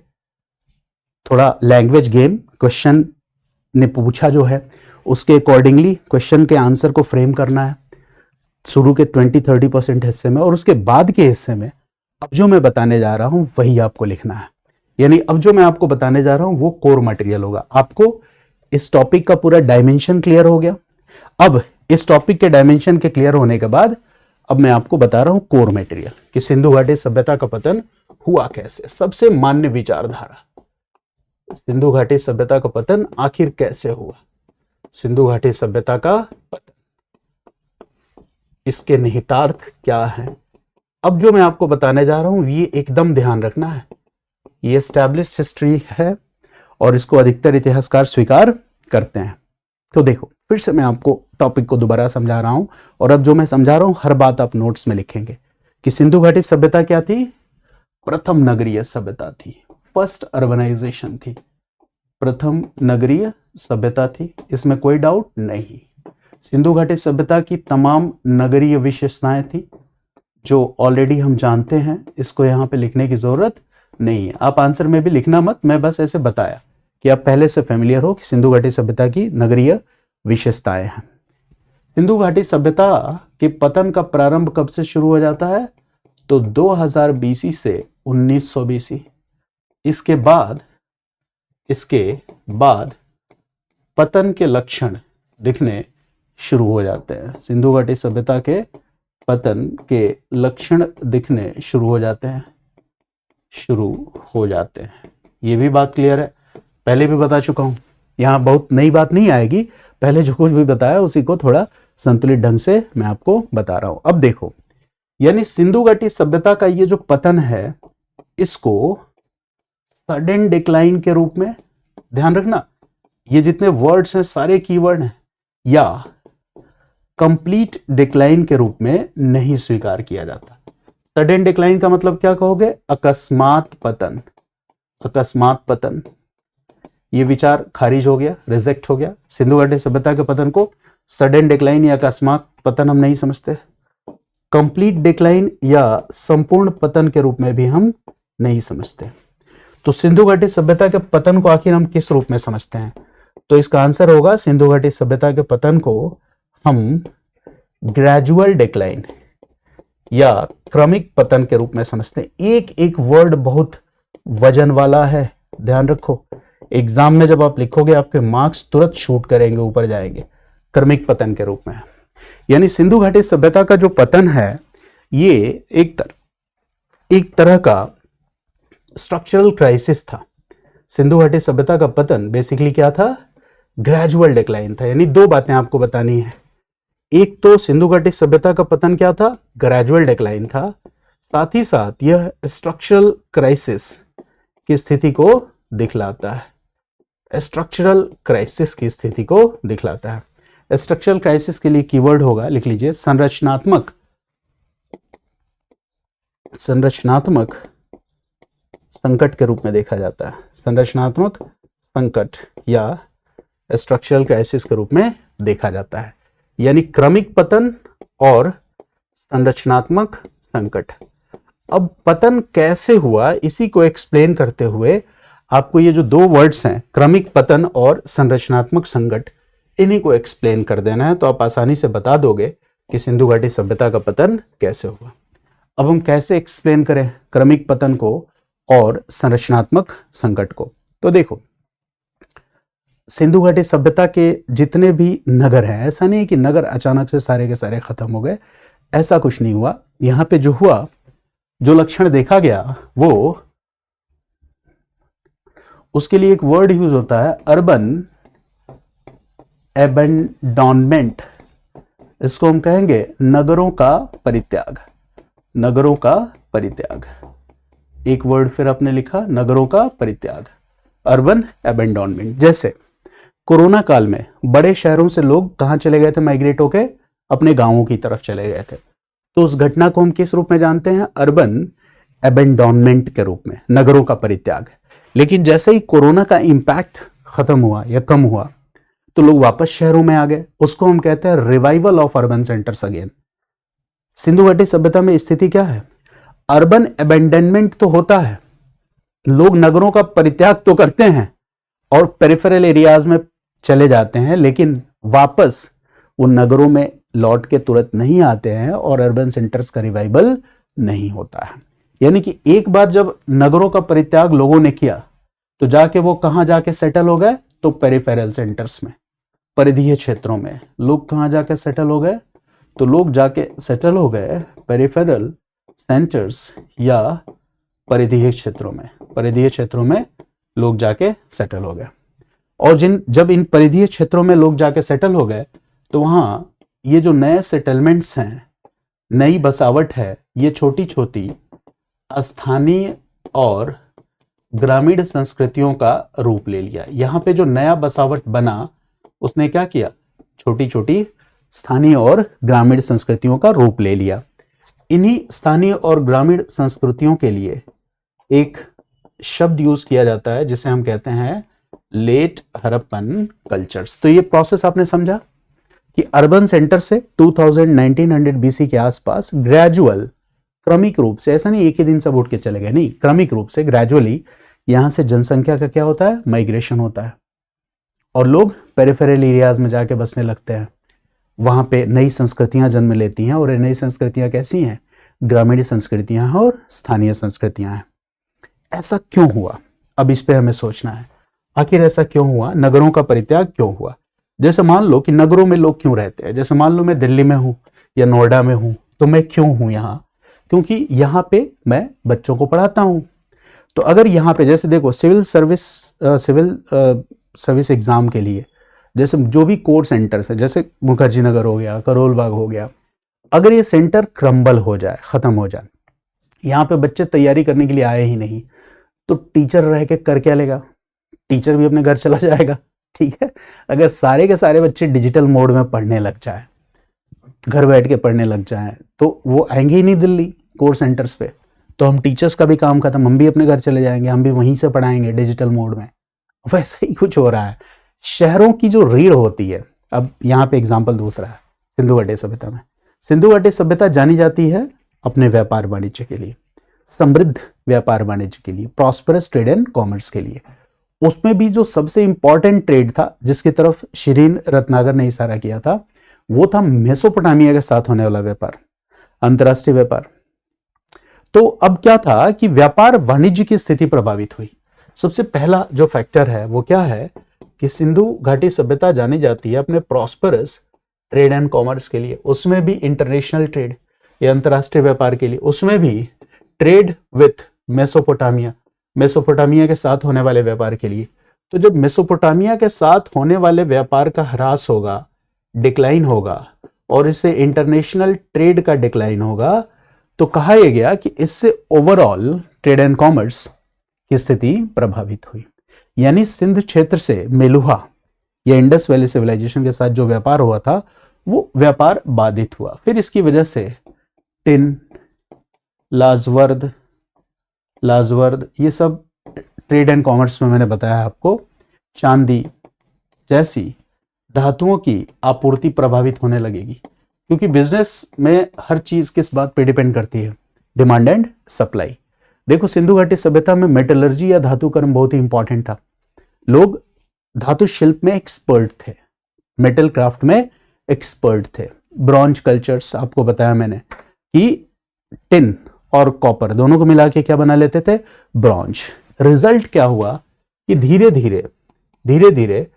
थोड़ा लैंग्वेज गेम, क्वेश्चन ने पूछा जो है उसके अकॉर्डिंगली क्वेश्चन के आंसर को फ्रेम करना है शुरू के 20-30% हिस्से में, और उसके बाद के हिस्से में अब जो मैं बताने जा रहा हूं वही आपको लिखना है। यानी अब जो मैं आपको बताने जा रहा हूं वो कोर मटेरियल होगा। आपको इस टॉपिक का पूरा डायमेंशन क्लियर हो गया। अब इस टॉपिक के डायमेंशन के क्लियर होने के बाद अब मैं आपको बता रहा हूं कोर मटेरियल कि सिंधु घाटी सभ्यता का पतन हुआ कैसे। सबसे मान्य विचारधारा, सिंधु घाटी सभ्यता का पतन आखिर कैसे हुआ, सिंधु घाटी सभ्यता का पतन, इसके निहितार्थ क्या है। अब जो मैं आपको बताने जा रहा हूं ये एकदम ध्यान रखना है, ये एस्टैब्लिश्ड हिस्ट्री है और इसको अधिकतर इतिहासकार स्वीकार करते हैं। तो देखो फिर से मैं आपको टॉपिक को दोबारा समझा रहा हूं, और अब जो मैं समझा रहा हूं हर बात आप नोट्स में लिखेंगे कि सिंधु घाटी सभ्यता क्या थी? प्रथम नगरीय सभ्यता थी, फर्स्ट अर्बनाइजेशन थी, प्रथम नगरीय सभ्यता थी, इसमें कोई डाउट नहीं। सिंधु घाटी सभ्यता की तमाम नगरीय विशेषताएं थी जो ऑलरेडी हम जानते हैं, इसको यहां पे लिखने की जरूरत नहीं है। आप आंसर में भी लिखना मत, मैं बस ऐसे बताया कि आप पहले से फेमिलियर हो कि सिंधु घाटी सभ्यता की नगरीय विशेषताएं हैं। सिंधु घाटी सभ्यता के पतन का प्रारंभ कब से शुरू हो जाता है? तो 2000 बीसी से 1900 बीसी। इसके बाद पतन के लक्षण दिखने शुरू हो जाते हैं। सिंधु घाटी सभ्यता के पतन के लक्षण दिखने शुरू हो जाते हैं। ये भी बात क्लियर है, पहले भी बता चुका हूं, यहां बहुत नई बात नहीं आएगी। पहले जो कुछ भी बताया उसी को थोड़ा संतुलित ढंग से मैं आपको बता रहा हूं। अब देखो, यानी सिंधु घाटी सभ्यता का ये जो पतन है इसको सडन डिक्लाइन के रूप में, ध्यान रखना ये जितने वर्ड्स हैं सारे कीवर्ड हैं, या कंप्लीट डिक्लाइन के रूप में नहीं स्वीकार किया जाता। सडन डिक्लाइन का मतलब क्या कहोगे? अकस्मात पतन, अकस्मात पतन। ये विचार खारिज हो गया, रिजेक्ट हो गया। सिंधु घाटी सभ्यता के पतन को सडन डिक्लाइन या अकस्मात पतन हम नहीं समझते, कंप्लीट डिक्लाइन या संपूर्ण पतन के रूप में भी हम नहीं समझते। तो सिंधु घाटी सभ्यता के पतन को आखिर हम किस रूप में समझते हैं? तो इसका आंसर होगा सिंधु घाटी सभ्यता के पतन को हम ग्रेजुअल डिक्लाइन या क्रमिक पतन के रूप में समझते हैं। एक एक वर्ड बहुत वजन वाला है, ध्यान रखो। एग्जाम में जब आप लिखोगे आपके मार्क्स तुरंत शूट करेंगे, ऊपर जाएंगे। क्रमिक पतन के रूप में, यानी सिंधु घाटी सभ्यता का जो पतन है ये एक तरह का स्ट्रक्चरल क्राइसिस था। सिंधु घाटी सभ्यता का पतन बेसिकली क्या था? ग्रेजुअल डिक्लाइन था। यानी दो बातें आपको बतानी है, एक तो सिंधु घाटी सभ्यता का पतन क्या था? ग्रेजुअल डिक्लाइन था, साथ ही साथ यह स्ट्रक्चरल क्राइसिस की स्थिति को दिखलाता है, स्ट्रक्चरल क्राइसिस की स्थिति को दिखलाता है। स्ट्रक्चरल क्राइसिस के लिए कीवर्ड होगा, लिख लीजिए, संरचनात्मक संकट के रूप में देखा जाता है। संरचनात्मक संकट या स्ट्रक्चरल क्राइसिस के रूप में देखा जाता है। यानी क्रमिक पतन और संरचनात्मक संकट। अब पतन कैसे हुआ इसी को एक्सप्लेन करते हुए आपको ये जो दो वर्ड्स हैं, क्रमिक पतन और संरचनात्मक संकट, इन्हीं को एक्सप्लेन कर देना है, तो आप आसानी से बता दोगे कि सिंधु घाटी सभ्यता का पतन कैसे हुआ। अब हम कैसे एक्सप्लेन करें क्रमिक पतन को और संरचनात्मक संकट को? तो देखो, सिंधु घाटी सभ्यता के जितने भी नगर हैं, ऐसा नहीं कि नगर अचानक से सारे के सारे खत्म हो गए, ऐसा कुछ नहीं हुआ। यहां पे जो हुआ, जो लक्षण देखा गया, वो उसके लिए एक वर्ड यूज होता है, अर्बन एबेंडोनमेंट। इसको हम कहेंगे नगरों का परित्याग। नगरों का परित्याग, एक वर्ड फिर आपने लिखा, नगरों का परित्याग, अर्बन एबेंडोनमेंट। जैसे कोरोना काल में बड़े शहरों से लोग कहां चले गए थे, माइग्रेट होके अपने गांवों की तरफ चले गए थे। तो उस घटना को हम किस रूप में जानते हैं, अर्बन एबेंडोनमेंट के रूप में, नगरों का परित्याग। लेकिन जैसे ही कोरोना का इंपैक्ट खत्म हुआ या कम हुआ तो लोग वापस शहरों में आ गए, उसको हम कहते हैं revival of urban centres again. Sindhu घाटी सभ्यता में स्थिति क्या है, अर्बन एबेंडनमेंट तो होता है, लोग नगरों का परित्याग तो करते हैं और पेरिफेरल एरियाज में चले जाते हैं, लेकिन वापस वो नगरों में लौट के तुरंत नहीं आते हैं और अर्बन सेंटर्स का रिवाइवल नहीं होता है। यानी कि एक बार जब नगरों का परित्याग लोगों ने किया तो जाके वो कहां जाके सेटल हो गए, तो पेरिफेरल सेंटर्स में, परिधीय क्षेत्रों में। लोग कहां जाके सेटल हो गए, तो लोग जाके सेटल हो गए पेरिफेरल सेंटर्स या परिधीय क्षेत्रों में। परिधीय क्षेत्रों में लोग जाके सेटल हो गए, और जब इन परिधीय क्षेत्रों में लोग जाके सेटल हो गए तो वहां ये जो नए सेटलमेंट्स हैं, नई बसावट है, ये छोटी छोटी स्थानीय और ग्रामीण संस्कृतियों का रूप ले लिया। यहाँ पे जो नया बसावट बना उसने क्या किया, छोटी छोटी स्थानीय और ग्रामीण संस्कृतियों का रूप ले लिया। इन्हीं स्थानीय और ग्रामीण संस्कृतियों के लिए एक शब्द यूज किया जाता है जिसे हम कहते हैं लेट हड़प्पन कल्चर्स। तो ये प्रोसेस आपने समझा कि अर्बन सेंटर से 1900 बीसी के आसपास ग्रेजुअल, क्रमिक रूप से, ऐसा नहीं एक ही दिन सब उठ के चले गए, नहीं, क्रमिक रूप से ग्रेजुअली यहां से जनसंख्या का क्या होता है, माइग्रेशन होता है, और लोग पेरिफेरल एरियाज में जाके बसने लगते हैं। वहां पे नई संस्कृतियां जन्म लेती हैं, और ये नई संस्कृतियां कैसी हैं, ग्रामीण संस्कृतियां हैं और स्थानीय संस्कृतियां हैं। ऐसा क्यों हुआ, अब इस पे हमें सोचना है, आखिर ऐसा क्यों हुआ, नगरों का परित्याग क्यों हुआ। जैसे मान लो कि नगरों में लोग क्यों रहते हैं, जैसे मान लो मैं दिल्ली में हूं या नोएडा में हूं, तो मैं क्यों हूं यहां, क्योंकि यहां पे मैं बच्चों को पढ़ाता हूं। तो अगर यहाँ पे जैसे देखो सिविल सर्विस एग्जाम के लिए जैसे जो भी कोर सेंटर्स है, जैसे मुखर्जी नगर हो गया, करोल बाग हो गया, अगर ये सेंटर क्रम्बल हो जाए, खत्म हो जाए, यहाँ पे बच्चे तैयारी करने के लिए आए ही नहीं, तो टीचर रह के कर क्या लेगा, टीचर भी अपने घर चला जाएगा। ठीक है, अगर सारे के सारे बच्चे डिजिटल मोड में पढ़ने लग जाए, घर बैठ के पढ़ने लग जाए, तो वो आएंगे ही नहीं दिल्ली कोर सेंटर्स पे, तो हम टीचर्स का भी काम खत्म, हम भी अपने घर चले जाएंगे, हम भी वहीं से पढ़ाएंगे डिजिटल मोड में। वैसा ही कुछ हो रहा है, शहरों की जो रीढ़ होती है। अब यहाँ पे एग्जाम्पल दूसरा है, सिंधु घाटी सभ्यता में। सिंधु घाटी सभ्यता जानी जाती है अपने व्यापार वाणिज्य के लिए, समृद्ध व्यापार वाणिज्य के लिए, प्रॉस्परस ट्रेड एंड कॉमर्स के लिए। उसमें भी जो सबसे इंपॉर्टेंट ट्रेड था जिसकी तरफ शिरीन रत्नागर ने इशारा किया था, वो था मेसोपोटामिया के साथ होने वाला व्यापार, अंतरराष्ट्रीय व्यापार। तो अब क्या था कि व्यापार वाणिज्य की स्थिति प्रभावित हुई। सबसे पहला जो फैक्टर है वो क्या है कि सिंधु घाटी सभ्यता जानी जाती है अपने प्रॉस्परस ट्रेड एंड कॉमर्स के लिए, उसमें भी इंटरनेशनल ट्रेड या अंतरराष्ट्रीय व्यापार के लिए, उसमें भी ट्रेड विथ मेसोपोटामिया, मेसोपोटामिया के साथ होने वाले व्यापार के लिए। तो जब मेसोपोटामिया के साथ होने वाले व्यापार का ह्रास होगा, डिक्लाइन होगा, और इससे इंटरनेशनल ट्रेड का डिक्लाइन होगा, तो कहा यह गया कि इससे ओवरऑल ट्रेड एंड कॉमर्स की स्थिति प्रभावित हुई। यानी सिंध क्षेत्र से मेलुहा या इंडस वैली सिविलाइजेशन के साथ जो व्यापार हुआ था वो व्यापार बाधित हुआ। फिर इसकी वजह से टिन, लाजवर्द ये सब ट्रेड एंड कॉमर्स में मैंने बताया आपको, चांदी जैसी धातुओं की आपूर्ति प्रभावित होने लगेगी, क्योंकि बिजनेस में हर चीज किस बात पे डिपेंड करती है, डिमांड एंड सप्लाई। देखो सिंधु घाटी सभ्यता में मेटलर्जी या धातु कर्म बहुत ही इंपॉर्टेंट था। लोग धातु शिल्प में एक्सपर्ट थे, मेटल क्राफ्ट में एक्सपर्ट थे। ब्रॉन्ज कल्चर्स आपको बताया मैंने कि टिन और कॉपर दोनों को मिला के क्या बना लेते थे, ब्रॉन्ज। रिजल्ट क्या हुआ कि धीरे धीरे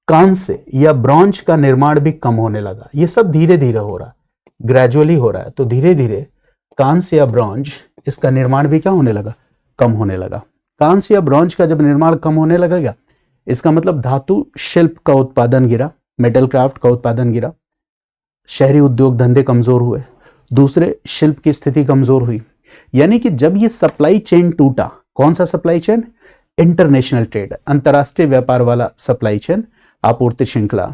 कांस्य या ब्रॉन्ज का निर्माण भी कम होने लगा। ये सब धीरे धीरे हो रहा है, ग्रेजुअली हो रहा है। तो धीरे धीरे कांस्य या ब्रॉन्ज, इसका निर्माण भी क्या होने लगा, कम होने लगा। कांस्य या ब्रॉन्ज का जब निर्माण कम होने लगेगा, इसका मतलब धातु शिल्प का उत्पादन गिरा, मेटल क्राफ्ट का उत्पादन गिरा, शहरी उद्योग धंधे कमजोर हुए, दूसरे शिल्प की स्थिति कमजोर हुई। यानी कि जब ये सप्लाई चेन टूटा, कौन सा सप्लाई चेन, इंटरनेशनल ट्रेड, अंतरराष्ट्रीय व्यापार वाला सप्लाई चेन, आपूर्ति श्रृंखला,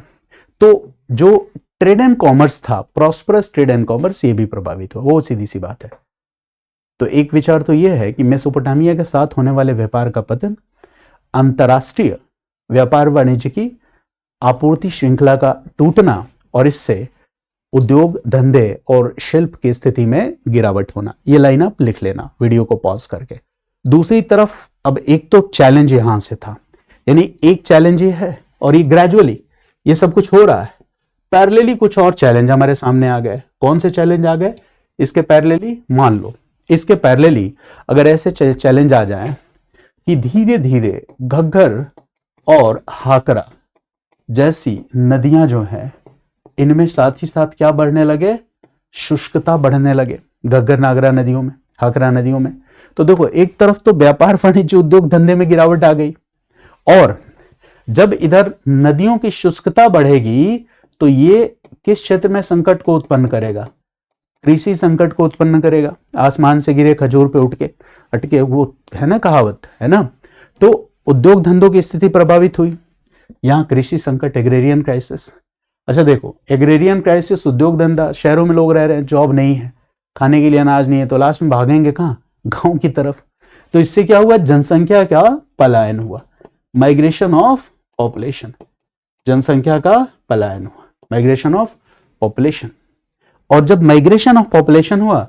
तो जो ट्रेड एंड कॉमर्स था, प्रॉस्परस ट्रेड एंड कॉमर्स, ये भी प्रभावित हुआ। वो सीधी सी बात है। तो एक विचार तो यह है कि मेसोपोटामिया के साथ होने वाले व्यापार का पतन अंतरराष्ट्रीय व्यापार वाणिज्य की आपूर्ति श्रृंखला का टूटना और इससे उद्योग धंधे और शिल्प की स्थिति में गिरावट होना। ये लाइन आप लिख लेना वीडियो को पॉज करके। दूसरी तरफ अब एक तो चैलेंज यहां से था, यानी एक चैलेंज ये है और ये ग्रेजुअली ये सब कुछ हो रहा है, पैरेलली कुछ और चैलेंज हमारे सामने आ गए। कौन से चैलेंज आ गए, इसके पैरेलली, मान लो इसके पैरेलली अगर ऐसे चैलेंज आ जाए कि धीरे धीरे घग्गर और हाकरा जैसी नदियां जो हैं, इनमें साथ ही साथ क्या बढ़ने लगे, शुष्कता बढ़ने लगे, घग्गर नागरा नदियों में, हाकरा नदियों में। तो देखो, एक तरफ तो व्यापार वाणिज्य उद्योग धंधे में गिरावट आ गई, और जब इधर नदियों की शुष्कता बढ़ेगी तो ये किस क्षेत्र में संकट को उत्पन्न करेगा, कृषि संकट को उत्पन्न करेगा। आसमान से गिरे खजूर पे उठ के अटके, वो है ना कहावत, है ना। तो उद्योग धंधों की स्थिति प्रभावित हुई, यहां कृषि संकट, एग्रेरियन क्राइसिस। अच्छा देखो, एग्रेरियन क्राइसिस, उद्योग धंधा, शहरों में लोग रह रहे हैं, जॉब नहीं है, खाने के लिए अनाज नहीं है, तो लास्ट में भागेंगे कहाँ, गांव की तरफ। तो इससे क्या हुआ, जनसंख्या का पलायन हुआ, माइग्रेशन ऑफ पॉपुलेशन, जनसंख्या का पलायन हुआ, माइग्रेशन ऑफ पॉपुलेशन। और जब माइग्रेशन ऑफ पॉपुलेशन हुआ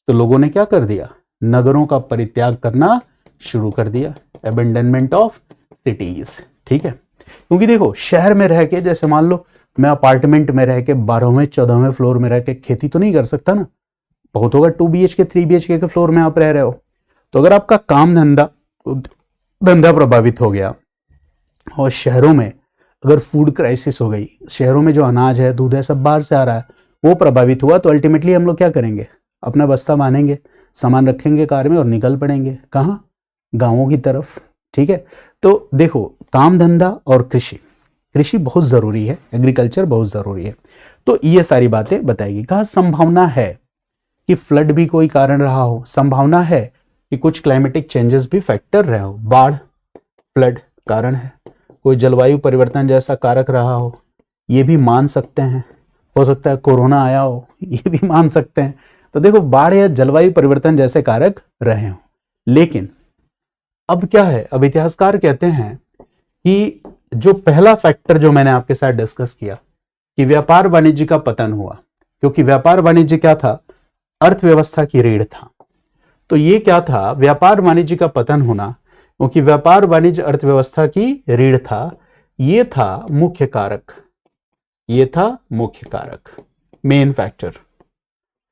तो लोगों ने क्या कर दिया, नगरों का परित्याग करना शुरू कर दिया, अबेंडनमेंट ऑफ सिटीज। ठीक है, क्योंकि देखो शहर में रह के, जैसे मान लो मैं अपार्टमेंट में रह के 12वें 14वें फ्लोर में रह के खेती तो नहीं कर सकता ना, बहुत होगा 2 BHK 3 BHK के फ्लोर में आप रह रहे हो। तो अगर आपका काम धंधा प्रभावित हो गया और शहरों में अगर फूड क्राइसिस हो गई, शहरों में जो अनाज है, दूध है, सब बाहर से आ रहा है, वो प्रभावित हुआ, तो अल्टीमेटली हम लोग क्या करेंगे, अपना बस्ता बांधेंगे, सामान रखेंगे कार में और निकल पड़ेंगे कहाँ, गांवों की तरफ। ठीक है, तो देखो काम धंधा और कृषि बहुत जरूरी है, एग्रीकल्चर बहुत जरूरी है। तो ये सारी बातें बताएगी। कहा संभावना है कि फ्लड भी कोई कारण रहा हो, संभावना है कि कुछ क्लाइमेटिक चेंजेस भी फैक्टर रहे हो, बाढ़ फ्लड कारण है, कोई जलवायु परिवर्तन जैसा कारक रहा हो, ये भी मान सकते हैं, हो सकता है कोरोना आया हो, ये भी मान सकते हैं। तो देखो बाढ़ या जलवायु परिवर्तन जैसे कारक रहे हो, लेकिन अब क्या है, अब इतिहासकार कहते हैं कि जो पहला फैक्टर जो मैंने आपके साथ डिस्कस किया कि व्यापार वाणिज्य का पतन हुआ, क्योंकि व्यापार वाणिज्य क्या था, अर्थव्यवस्था की रीढ़ था। तो ये क्या था, व्यापार वाणिज्य का पतन होना, क्योंकि व्यापार वाणिज्य अर्थव्यवस्था की रीढ़ था, ये था मुख्य कारक, ये था मुख्य कारक, मेन फैक्टर।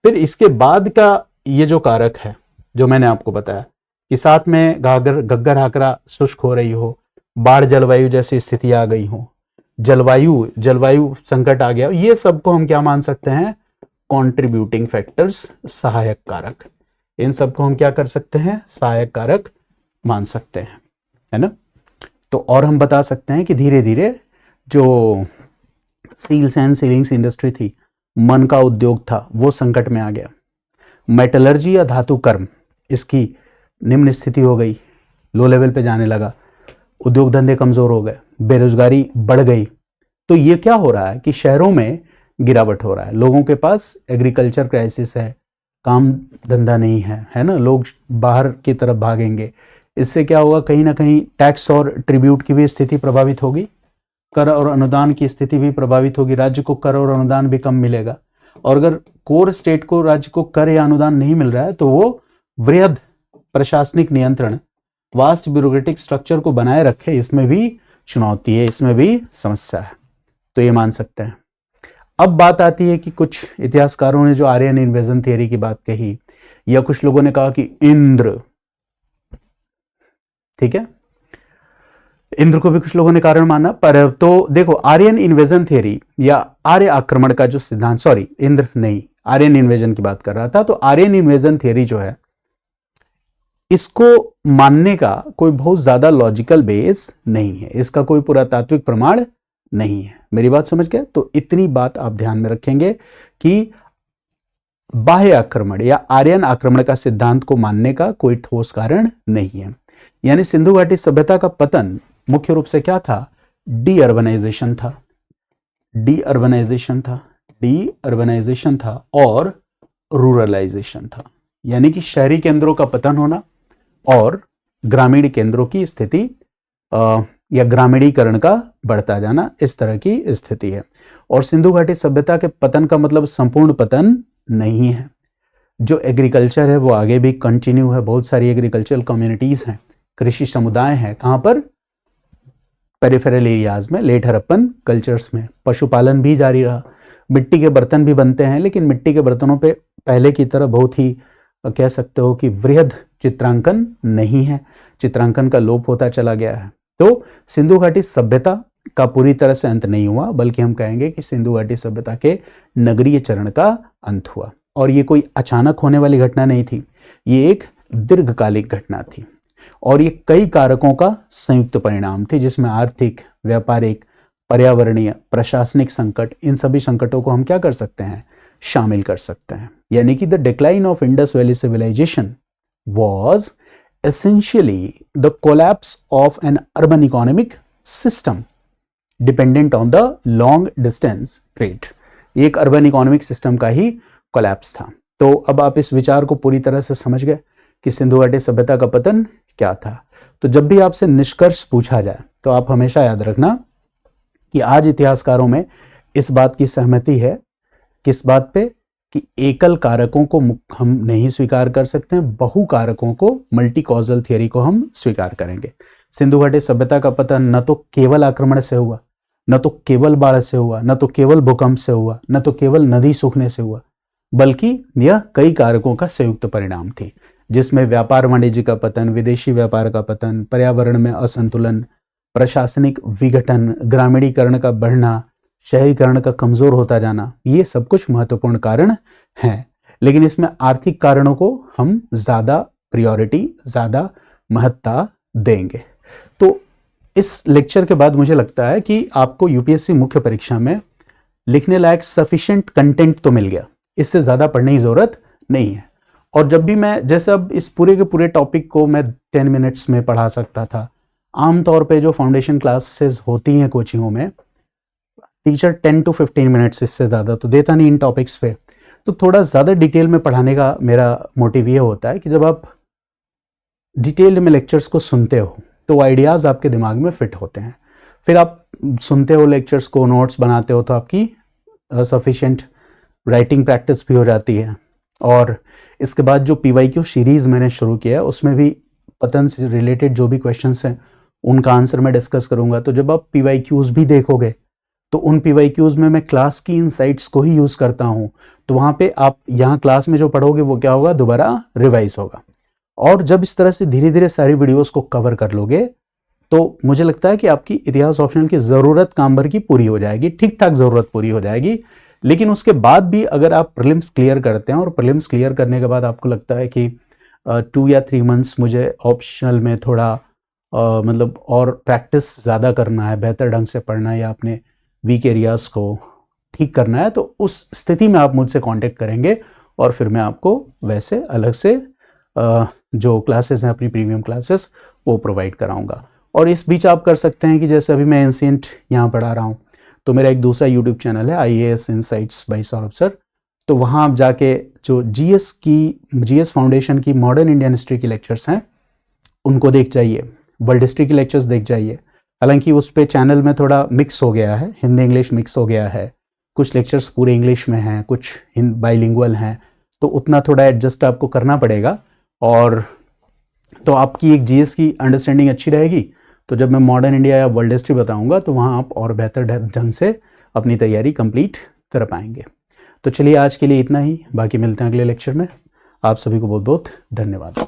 फिर इसके बाद का ये जो कारक है जो मैंने आपको बताया कि साथ में घग्गर हाकरा शुष्क हो रही हो, बाढ़ जलवायु जैसी स्थिति आ गई हो, जलवायु संकट आ गया, ये सबको हम क्या मान सकते हैं, कंट्रीब्यूटिंग फैक्टर्स, सहायक कारक। इन सबको हम क्या कर सकते हैं, सहायक कारक मान सकते हैं, है ना। तो और हम बता सकते हैं कि धीरे धीरे जो सील्स एंड सीलिंग्स इंडस्ट्री थी, मन का उद्योग था, वो संकट में आ गया। मेटलर्जी या धातु कर्म, इसकी निम्न स्थिति हो गई, लो लेवल पे जाने लगा, उद्योग धंधे कमजोर हो गए, बेरोजगारी बढ़ गई। तो ये क्या हो रहा है कि शहरों में गिरावट हो रहा है, लोगों के पास एग्रीकल्चर क्राइसिस है, काम धंधा नहीं है, है ना, लोग बाहर की तरफ भागेंगे। इससे क्या होगा, कहीं ना कहीं टैक्स और ट्रिब्यूट की भी स्थिति प्रभावित होगी, कर और अनुदान की स्थिति भी प्रभावित होगी, राज्य को कर और अनुदान भी कम मिलेगा। और अगर कोर स्टेट को, राज्य को कर या अनुदान नहीं मिल रहा है तो वो वृहद प्रशासनिक नियंत्रण, वास्ट ब्यूरोक्रेटिक स्ट्रक्चर को बनाए रखे, इसमें भी चुनौती है, इसमें भी समस्या है। तो ये मान सकते हैं। अब बात आती है कि कुछ इतिहासकारों ने जो आर्यन इन्वेजन थियरी की बात कही, या कुछ लोगों ने कहा कि इंद्र, ठीक है, इंद्र को भी कुछ लोगों ने कारण माना, पर तो देखो आर्यन इन्वेजन थ्योरी या आर्य आक्रमण का जो सिद्धांत, सॉरी इंद्र नहीं, आर्यन इन्वेजन की बात कर रहा था, तो आर्यन इन्वेजन थ्योरी जो है इसको मानने का कोई बहुत ज्यादा लॉजिकल बेस नहीं है, इसका कोई पुरातात्विक प्रमाण नहीं है। मेरी बात समझ गए? तो इतनी बात आप ध्यान में रखेंगे कि बाह्य आक्रमण या आर्यन आक्रमण का सिद्धांत को मानने का कोई ठोस कारण नहीं है। यानी सिंधु घाटी सभ्यता का पतन मुख्य रूप से क्या था? डी अर्बनाइजेशन था, डी अर्बनाइजेशन था और रूरलाइजेशन था। यानी कि शहरी केंद्रों का पतन होना और ग्रामीण केंद्रों की स्थिति या ग्रामीणीकरण का बढ़ता जाना, इस तरह की स्थिति है। और सिंधु घाटी सभ्यता के पतन का मतलब संपूर्ण पतन नहीं है। जो एग्रीकल्चर है वो आगे भी कंटिन्यू है, बहुत सारी एग्रीकल्चरल कम्युनिटीज हैं, कृषि समुदाय हैं, कहां पर? पेरिफेरल एरियाज में, लेट हड़प्पन कल्चर्स में। पशुपालन भी जारी रहा, मिट्टी के बर्तन भी बनते हैं, लेकिन मिट्टी के बर्तनों पे पहले की तरह बहुत ही कह सकते हो कि वृहद चित्रांकन नहीं है, चित्रांकन का लोप होता चला गया है। तो सिंधु घाटी सभ्यता का पूरी तरह से अंत नहीं हुआ, बल्कि हम कहेंगे कि सिंधु घाटी सभ्यता के नगरीय चरण का अंत हुआ। और ये कोई अचानक होने वाली घटना नहीं थी, ये एक दीर्घकालिक घटना थी और ये कई कारकों का संयुक्त परिणाम थी, जिसमें आर्थिक, व्यापारिक, पर्यावरणीय, प्रशासनिक संकट, इन सभी संकटों को हम क्या कर सकते हैं? शामिल कर सकते हैं। यानी कि the decline of Indus valley civilisation was essentially the collapse of an urban economic system dependent on the long distance trade। एक अर्बन इकोनॉमिक सिस्टम का ही कोलैप्स था। तो अब आप इस विचार को पूरी तरह से समझ गए कि सिंधु घाटी सभ्यता का पतन क्या था। तो जब भी आपसे निष्कर्ष पूछा जाए तो आप हमेशा याद रखना कि आज इतिहासकारों में इस बात की सहमति है, किस बात पे? कि एकल कारकों को हम नहीं स्वीकार कर सकते हैं, बहु कारकों को, मल्टी कॉजल थियरी को हम स्वीकार करेंगे। सिंधु घाटी सभ्यता का पतन न तो केवल आक्रमण से हुआ, न तो केवल बाढ़ से हुआ, न तो केवल भूकंप से हुआ, न तो केवल नदी सूखने से हुआ, बल्कि यह कई कारकों का संयुक्त परिणाम थी, जिसमें व्यापार वाणिज्य का पतन, विदेशी व्यापार का पतन, पर्यावरण में असंतुलन, प्रशासनिक विघटन, ग्रामीणीकरण का बढ़ना, शहरीकरण का कमजोर होता जाना, ये सब कुछ महत्वपूर्ण कारण हैं। लेकिन इसमें आर्थिक कारणों को हम ज्यादा प्रायोरिटी, ज्यादा महत्ता देंगे। तो इस लेक्चर के बाद मुझे लगता है कि आपको यूपीएससी मुख्य परीक्षा में लिखने लायक सफिशिएंट कंटेंट तो मिल गया, इससे ज्यादा पढ़ने की जरूरत नहीं है। और जब भी मैं, जैसे अब इस पूरे के पूरे टॉपिक को मैं 10 मिनट्स में पढ़ा सकता था, आमतौर पे जो फाउंडेशन क्लासेस होती हैं कोचिंगों में, टीचर 10 to 15 मिनट्स, इससे ज़्यादा तो देता नहीं इन टॉपिक्स पे। तो थोड़ा ज़्यादा डिटेल में पढ़ाने का मेरा मोटिव ये होता है कि जब आप डिटेल में लेक्चर्स को सुनते हो तो आइडियाज़ आपके दिमाग में फिट होते हैं, फिर आप सुनते हो लेक्चर्स को, नोट्स बनाते हो, तो आपकी सफिशिएंट राइटिंग प्रैक्टिस भी हो जाती है। और इसके बाद जो PYQ सीरीज़ मैंने शुरू किया है उसमें भी पतन से रिलेटेड जो भी क्वेश्चंस हैं उनका आंसर मैं डिस्कस करूँगा। तो जब आप PYQs भी देखोगे तो उन PYQs में मैं क्लास की इनसाइट्स को ही यूज़ करता हूँ, तो वहाँ पे आप यहाँ क्लास में जो पढ़ोगे वो क्या होगा? दोबारा रिवाइज होगा। और जब इस तरह से धीरे धीरे सारी वीडियोस को कवर कर लोगे तो मुझे लगता है कि आपकी इतिहास ऑप्शनल की ज़रूरत काम भर की पूरी हो जाएगी, ठीक ठाक ज़रूरत पूरी हो जाएगी। लेकिन उसके बाद भी अगर आप प्रीलिम्स क्लियर करते हैं और प्रीलिम्स क्लियर करने के बाद आपको लगता है कि 2 या 3 मंथ्स मुझे ऑप्शनल में थोड़ा मतलब और प्रैक्टिस ज़्यादा करना है, बेहतर ढंग से पढ़ना है या अपने वीक एरियाज को ठीक करना है, तो उस स्थिति में आप मुझसे कांटेक्ट करेंगे और फिर मैं आपको वैसे अलग से जो क्लासेस हैं अपनी प्रीमियम क्लासेस वो प्रोवाइड कराऊंगा। और इस बीच आप कर सकते हैं कि जैसे अभी मैं एंशिएंट यहाँ पढ़ा रहा हूँ, तो मेरा एक दूसरा यूट्यूब चैनल है IAS insights by Saurabh sir, तो वहाँ आप जाके जो GS फाउंडेशन की मॉडर्न इंडियन हिस्ट्री की लेक्चर्स हैं उनको देख जाइए, वर्ल्ड हिस्ट्री की लेक्चर्स देख जाइए। हालांकि उस पे चैनल में थोड़ा मिक्स हो गया है, हिंदी इंग्लिश मिक्स हो गया है, कुछ लेक्चर्स पूरे इंग्लिश में हैं, कुछ बाइलिंगुअल हैं, तो उतना थोड़ा एडजस्ट आपको करना पड़ेगा। और तो आपकी एक GS की अंडरस्टैंडिंग अच्छी रहेगी, तो जब मैं मॉडर्न इंडिया या वर्ल्ड हिस्ट्री बताऊंगा तो वहाँ आप और बेहतर ढंग से अपनी तैयारी कंप्लीट कर पाएंगे। तो चलिए आज के लिए इतना ही, बाकी मिलते हैं अगले लेक्चर में। आप सभी को बहुत बहुत धन्यवाद।